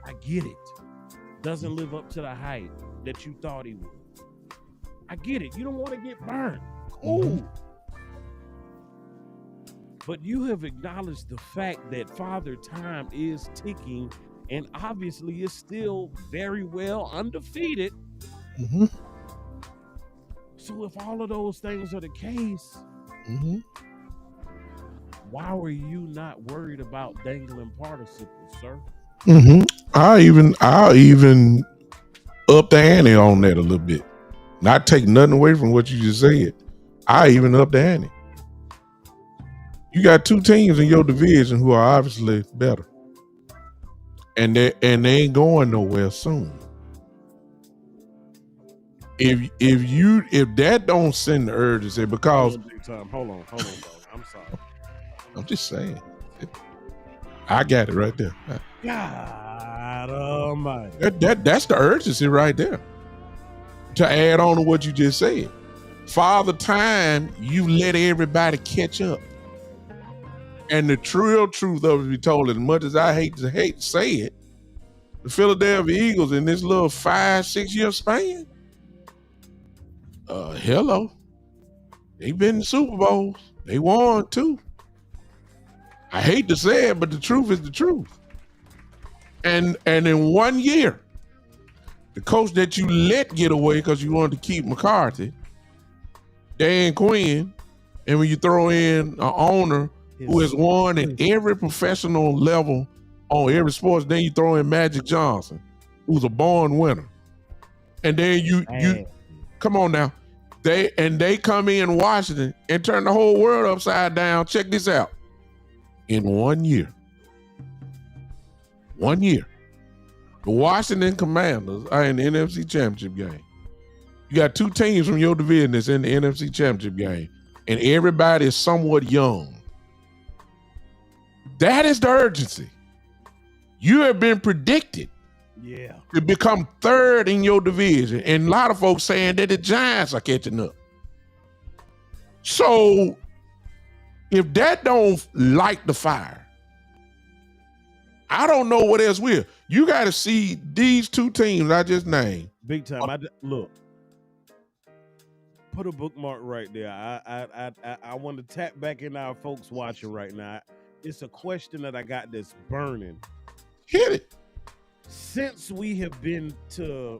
I get it. Doesn't live up to the hype that you thought he would. I get it. You don't want to get burnt. Cool. But you have acknowledged the fact that Father Time is ticking and obviously is still very well undefeated. So if all of those things are the case, why were you not worried about dangling participles, sir? I'll even up the ante on that a little bit. Not take nothing away from what you just said. I even up the ante. You got two teams in your division who are obviously better, and they ain't going nowhere soon. If that don't send the urgency, because hold on, dog. I'm sorry. I'm just saying. I got it right there. God almighty. That's the urgency right there. To add on to what you just said, Father Time, you let everybody catch up. And the real truth of it be told, as much as I hate to say it, the Philadelphia Eagles in this little 5-6 year span, hello, they've been in Super Bowls. They won too. I hate to say it, but the truth is the truth. And in 1 year, the coach that you let get away because you wanted to keep McCarthy, Dan Quinn, and when you throw in an owner who has won at every professional level on every sports, then you throw in Magic Johnson, who's a born winner. And then you come on now. They come in Washington and turn the whole world upside down. Check this out. In 1 year. 1 year. The Washington Commanders are in the NFC Championship game. You got two teams from your division that's in the NFC Championship game, and everybody is somewhat young. That is the urgency. You have been predicted to become third in your division, and a lot of folks saying that the Giants are catching up. So if that don't light the fire, I don't know what else will. You got to see these two teams I just named. Big time. Look, put a bookmark right there. I want to tap back in our folks watching right now. It's a question that I got that's burning. Hit it. Since we have been to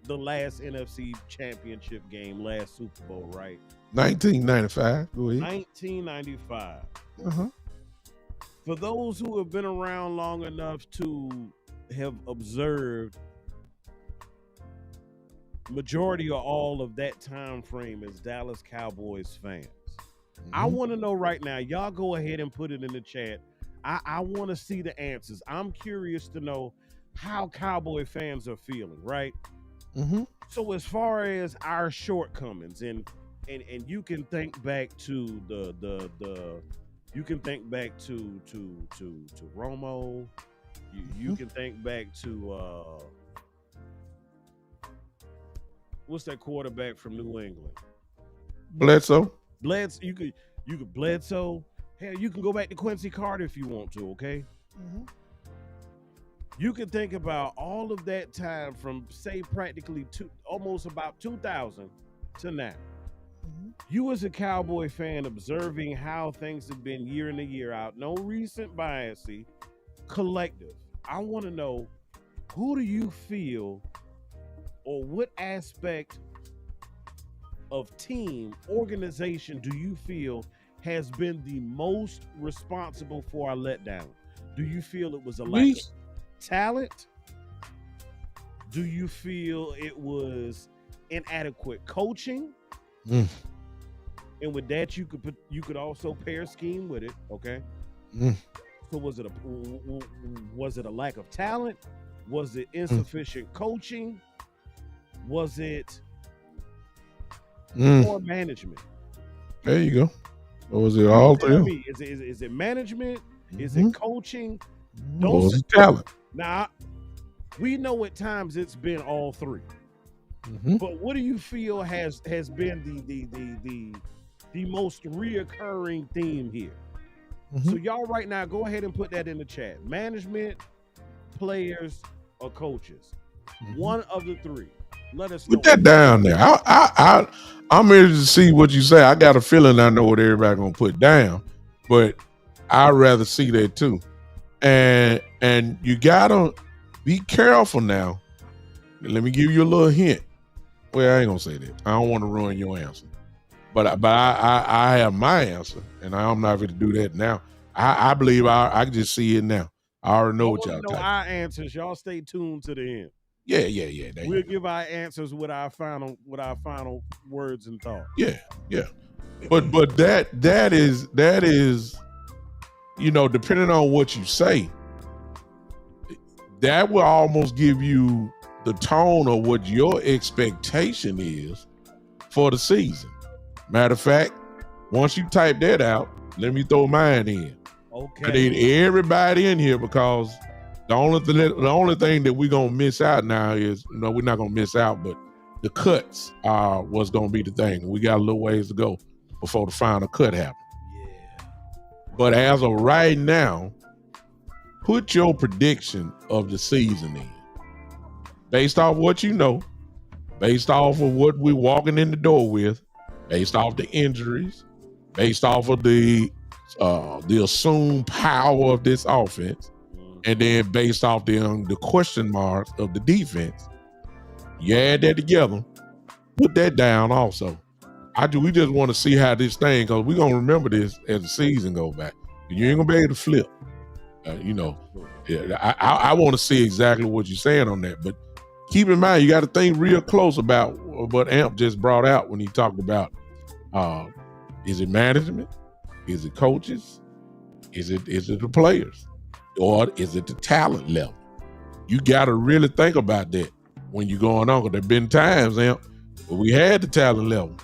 the last NFC Championship game, last Super Bowl, right? 1995. Go ahead. 1995. For those who have been around long enough to have observed majority or all of that time frame as Dallas Cowboys fans, I want to know right now, y'all go ahead and put it in the chat. I want to see the answers. I'm curious to know how Cowboy fans are feeling, right? So as far as our shortcomings, and you can think back to the you can think back to Romo. You can think back to what's that quarterback from New England? Bledsoe. You could Bledsoe. Hell, you can go back to Quincy Carter if you want to. Okay. Mm-hmm. You can think about all of that time from say practically almost about 2000 to now. Mm-hmm. You as a Cowboy fan observing how things have been year in and year out, no recent bias, collective. I want to know, who do you feel, or what aspect of team organization do you feel has been the most responsible for our letdown? Do you feel it was a lack of talent? Do you feel it was inadequate coaching? Mm. And with that, you could also pair scheme with it. Okay. Mm. So was it a lack of talent? Was it insufficient coaching? Was it poor management? There you go. Or was it all three? Is it management? Is it coaching? Or was it talent? Now, we know at times it's been all three. Mm-hmm. But what do you feel has been the most reoccurring theme here? Mm-hmm. So y'all right now, go ahead and put that in the chat. Management, players, or coaches. Mm-hmm. One of the three. Let us know. Put that down there. I'm ready to see what you say. I got a feeling I know what everybody gonna put down, but I'd rather see that too. And you gotta be careful now. Let me give you a little hint. Well, I ain't gonna say that. I don't want to ruin your answer. But I have my answer, and I'm not going to do that now. I believe I can just see it now. I already know what y'all know our answers. Y'all stay tuned to the end. Yeah. We'll give our answers with our final words and thoughts. Yeah. But that is, depending on what you say, that will almost give you the tone of what your expectation is for the season. Matter of fact, once you type that out, let me throw mine in. Okay. I need everybody in here, because the only thing that we're gonna miss out now is, we're not gonna miss out, but the cuts are what's gonna be the thing. We got a little ways to go before the final cut happens. Yeah. But as of right now, put your prediction of the season in, based off what you know, based off of what we're walking in the door with, based off the injuries, based off of the assumed power of this offense, and then based off the question marks of the defense. You add that together, put that down also. We just want to see how this thing goes. We're going to remember this as the season goes back. You ain't going to be able to flip. I want to see exactly what you're saying on that. But keep in mind, you got to think real close about what Amp just brought out when he talked about, is it management? Is it coaches? Is it the players? Or is it the talent level? You got to really think about that when you're going on. Because there have been times, Amp, where we had the talent level.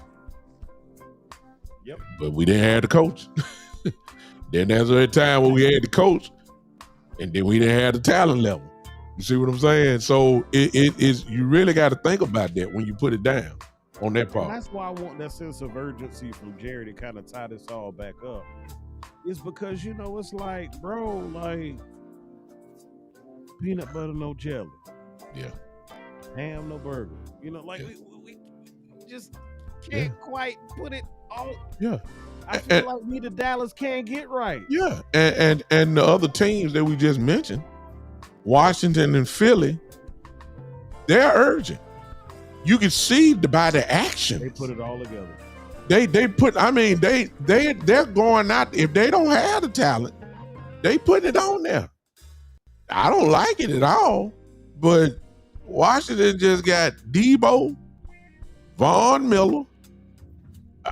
Yep. But we didn't have the coach. Then there's a time where we had the coach, and then we didn't have the talent level. You see what I'm saying? So it is, you really got to think about that when you put it down on that part. And that's why I want that sense of urgency from Jerry to kind of tie this all back up. It's because, it's like, bro, like peanut butter, no jelly. Yeah. Ham, no burger. We just can't quite put it all. Yeah. I feel like we the Dallas can't get right. Yeah. And the other teams that we just mentioned, Washington and Philly, they're urgent. You can see by the action. They put it all together. They're going out. If they don't have the talent, they putting it on there. I don't like it at all, but Washington just got Debo, Von Miller.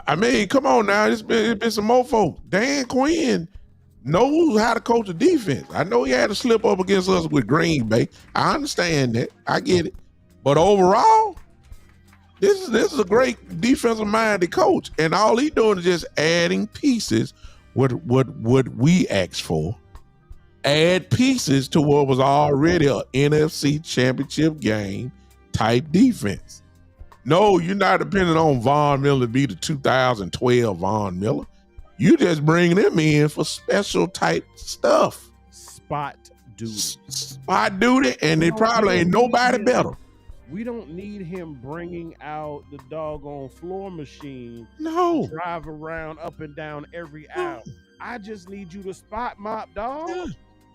I mean, come on now. It's been some more folks. Dan Quinn knows how to coach a defense. I know he had to slip up against us with Green Bay. I understand that. I get it. But overall, This is a great defensive minded coach, and all he doing is just adding pieces. What we asked for, add pieces to what was already a NFC Championship game type defense. No, you're not depending on Von Miller to be the 2012 Von Miller. You just bring them in for special type stuff. Spot duty, and it probably ain't nobody better. We don't need him bringing out the doggone floor machine. No. Drive around up and down every hour. I just need you to spot mop, dog. Yeah.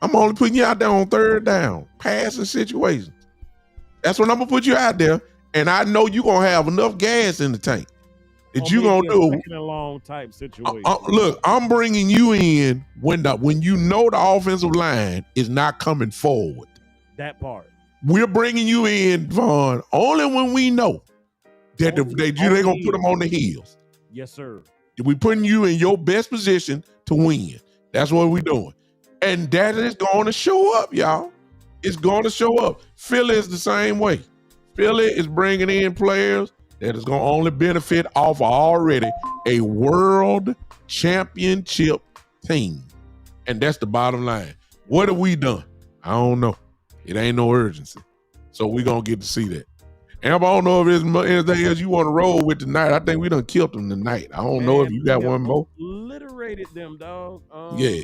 I'm only putting you out there on third down, passing situations. That's when I'm going to put you out there, and I know you're going to have enough gas in the tank that you're going to do. Second and long type situation. Look, I'm bringing you in when you know the offensive line is not coming forward. That part. We're bringing you in, Vaughn, only when we know that they're going to put them on the heels. Yes, sir. We're putting you in your best position to win. That's what we're doing. And that is going to show up, y'all. It's going to show up. Philly is the same way. Philly is bringing in players that is going to only benefit off of already a world championship team. And that's the bottom line. What have we done? I don't know. It ain't no urgency. So we're going to get to see that. And I don't know if there's anything else you want to roll with tonight. I think we done killed them tonight. I don't know if you got one more. Obliterated them, dog. Yeah.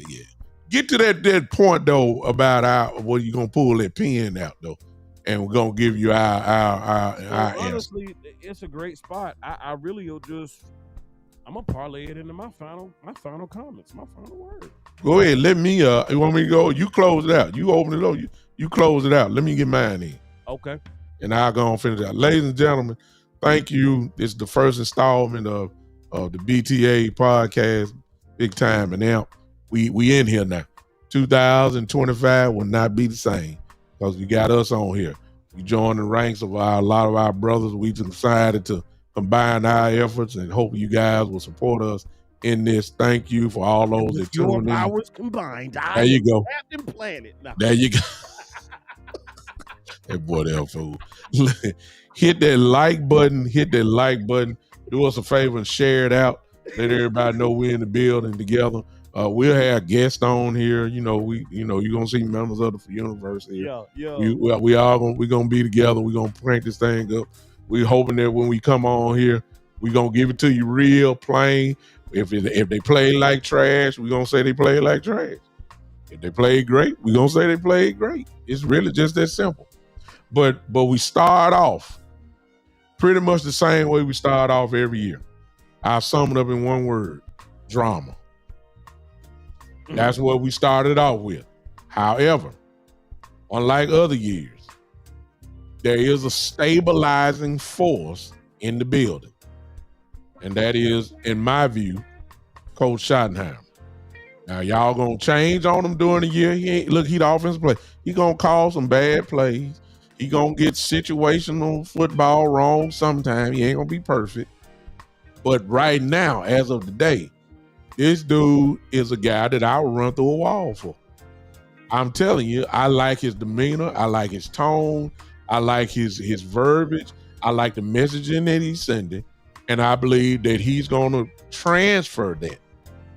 Get to that point, though, about what you going to pull that pen out, though. And we're going to give you our honestly, it's a great spot. I really will just, I'm going to parlay it into my final comments, my final word. Go ahead. Let me, you want me to go? You close it out. You open it up. You close it out. Let me get mine in. Okay. And I'll go and finish it out. Ladies and gentlemen, thank you. This is the first installment of the Bta Podcast, Big Time and Amp. We in here now. 2025 will not be the same because you got us on here. We joined the ranks of a lot of our brothers. We decided to combine our efforts and hope you guys will support us in this. Thank you for all those that tuned in. Powers combined. There you go. Captain Planet. No. There you go. That boy, that fool. Hit that like button. Do us a favor and share it out. Let everybody know we're in the building together. We'll have guests on here. You're gonna see members of the universe here. Yeah. We're gonna be together. We're gonna crank this thing up. We're hoping that when we come on here, we're gonna give it to you real plain. If they play like trash, we're gonna say they play like trash. If they play great, we're gonna say they played great. It's really just that simple. But we start off pretty much the same way we start off every year. I'll sum it up in one word: drama. That's what we started off with. However, unlike other years, there is a stabilizing force in the building. And that is, in my view, Coach Schottenheimer. Now, y'all going to change on him during the year. He the offensive play. He going to call some bad plays. He going to get situational football wrong sometime. He ain't going to be perfect. But right now, as of today, this dude is a guy that I would run through a wall for. I'm telling you, I like his demeanor. I like his tone. I like his verbiage. I like the messaging that he's sending. And I believe that he's going to transfer that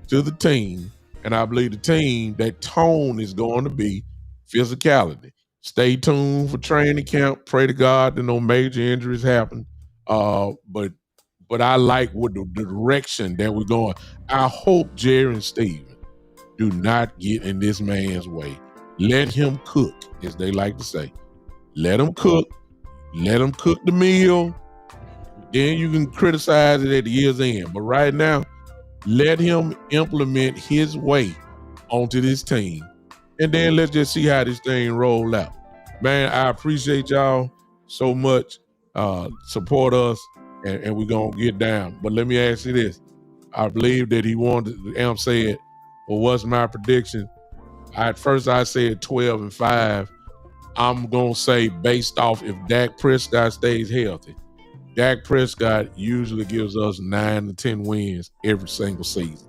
to the team. And I believe the team, that tone is going to be physicality. Stay tuned for training camp. Pray to God that no major injuries happen. But I like what the direction that we're going. I hope Jerry and Steven do not get in this man's way. Let him cook, as they like to say. Let him cook. Let him cook the meal. Then you can criticize it at the year's end. But right now, let him implement his way onto this team. And then let's just see how this thing roll out. Man, I appreciate y'all so much. Support us. And we're going to get down. But let me ask you this. I believe that he wanted, Amp said, well, what's my prediction? At first I said 12-5. I'm going to say based off if Dak Prescott stays healthy. Dak Prescott usually gives us 9 to 10 wins every single season.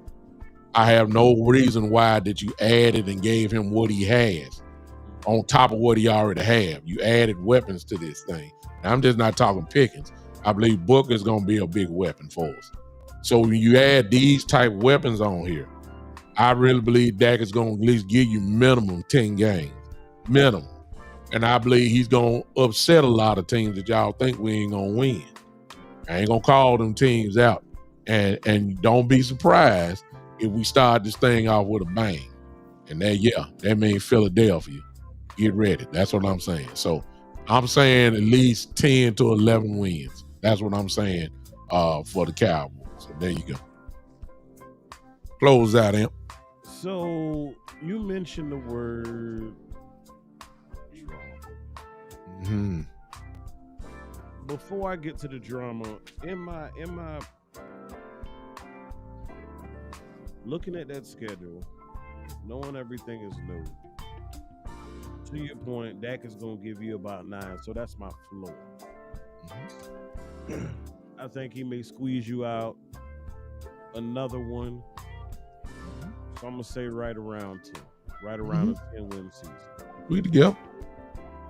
I have no reason why that you added and gave him what he has on top of what he already had. You added weapons to this thing. Now, I'm just not talking Pickens. I believe Booker's going to be a big weapon for us. So when you add these type of weapons on here, I really believe Dak is going to at least give you minimum 10 games. Minimum. And I believe he's going to upset a lot of teams that y'all think we ain't going to win. I ain't going to call them teams out. And don't be surprised if we start this thing off with a bang. And that means Philadelphia. Get ready. That's what I'm saying. So I'm saying at least 10 to 11 wins. That's what I'm saying for the Cowboys. So there you go. Close out, Imp. So you mentioned the word drama. Before I get to the drama, in my looking at that schedule, knowing everything is new. To your point, Dak is going to give you about 9, so that's my floor. I think he may squeeze you out another one. So I'm going to say right around 10. Right around a 10-win season. We together.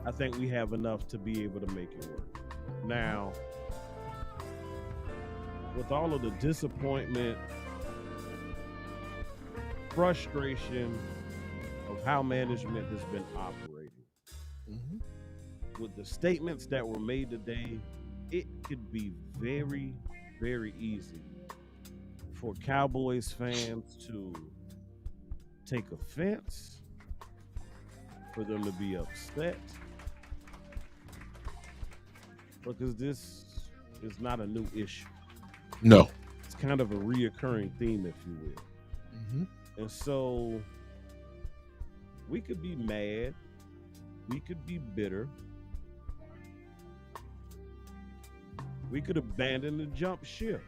I think we have enough to be able to make it work. Now, with all of the disappointment, frustration of how management has been operating, with the statements that were made today, it could be very, very easy for Cowboys fans to take offense, for them to be upset, because this is not a new issue. No. It's kind of a reoccurring theme, if you will. And so we could be mad, we could be bitter, we could abandon the jump ship.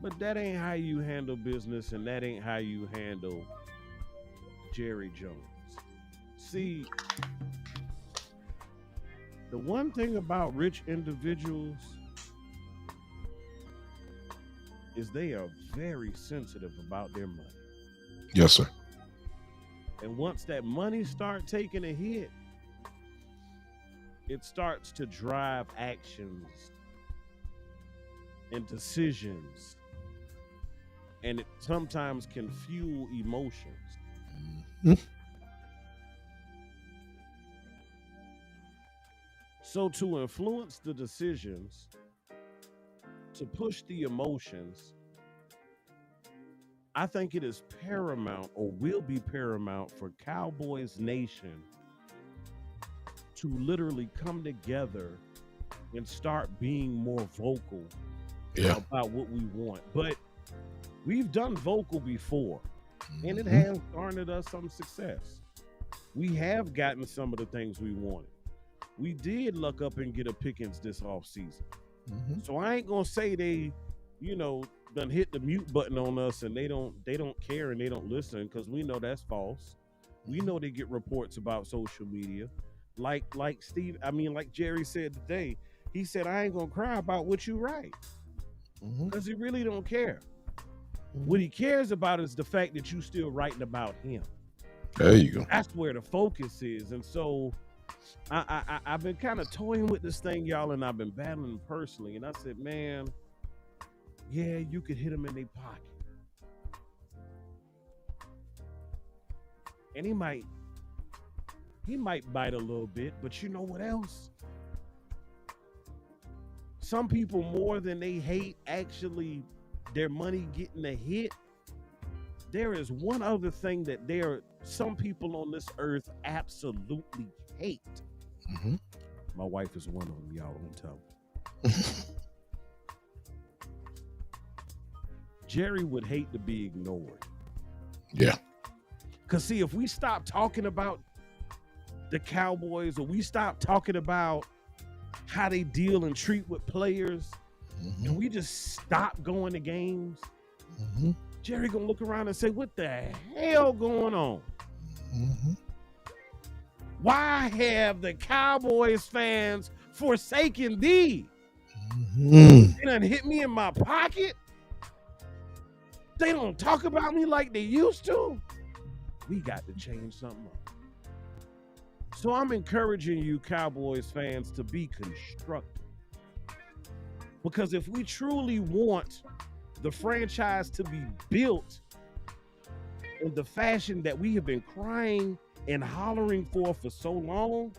But that ain't how you handle business, and that ain't how you handle Jerry Jones. See, the one thing about rich individuals is they are very sensitive about their money. Yes, sir. And once that money start taking a hit, it starts to drive actions and decisions, and it sometimes can fuel emotions. So to influence the decisions, to push the emotions, I think it is paramount, or will be paramount, for Cowboys Nation to literally come together and start being more vocal about what we want. But we've done vocal before, and it has garnered us some success. We have gotten some of the things we wanted. We did luck up and get a Pickens this offseason. So I ain't gonna say they, done hit the mute button on us and they don't care and they don't listen, because we know that's false. We know they get reports about social media. Like Jerry said today, he said, I ain't gonna cry about what you write. Because he really don't care. What he cares about is the fact that you still writing about him. There you go. That's where the focus is. And so I've been kind of toying with this thing, y'all, and I've been battling personally. And I said, man, yeah, you could hit him in their pocket. And he might bite a little bit, but you know what else? Some people, more than they hate actually their money getting a hit, there is one other thing that some people on this earth absolutely hate. My wife is one of them, y'all don't tell me. Jerry would hate to be ignored. Yeah. Because see, if we stop talking about the Cowboys, or we stop talking about how they deal and treat with players, and we just stop going to games, Jerry gonna look around and say, what the hell going on? Why have the Cowboys fans forsaken thee? They done hit me in my pocket. They don't talk about me like they used to. We got to change something up. So I'm encouraging you Cowboys fans to be constructive. Because if we truly want the franchise to be built in the fashion that we have been crying and hollering for so long,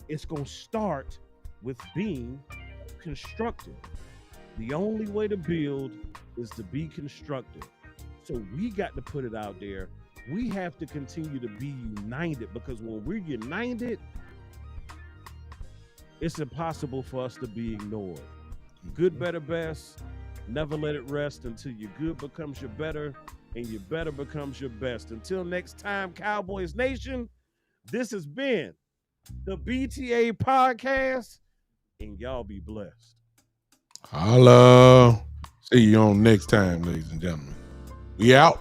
it's going to start with being constructive. The only way to build is to be constructive. So we got to put it out there. We have to continue to be united, because when we're united, it's impossible for us to be ignored. Good, better, best. Never let it rest until your good becomes your better and your better becomes your best. Until next time, Cowboys Nation, this has been the Bta Podcast, and y'all be blessed. Holla. See you on next time, ladies and gentlemen. We out.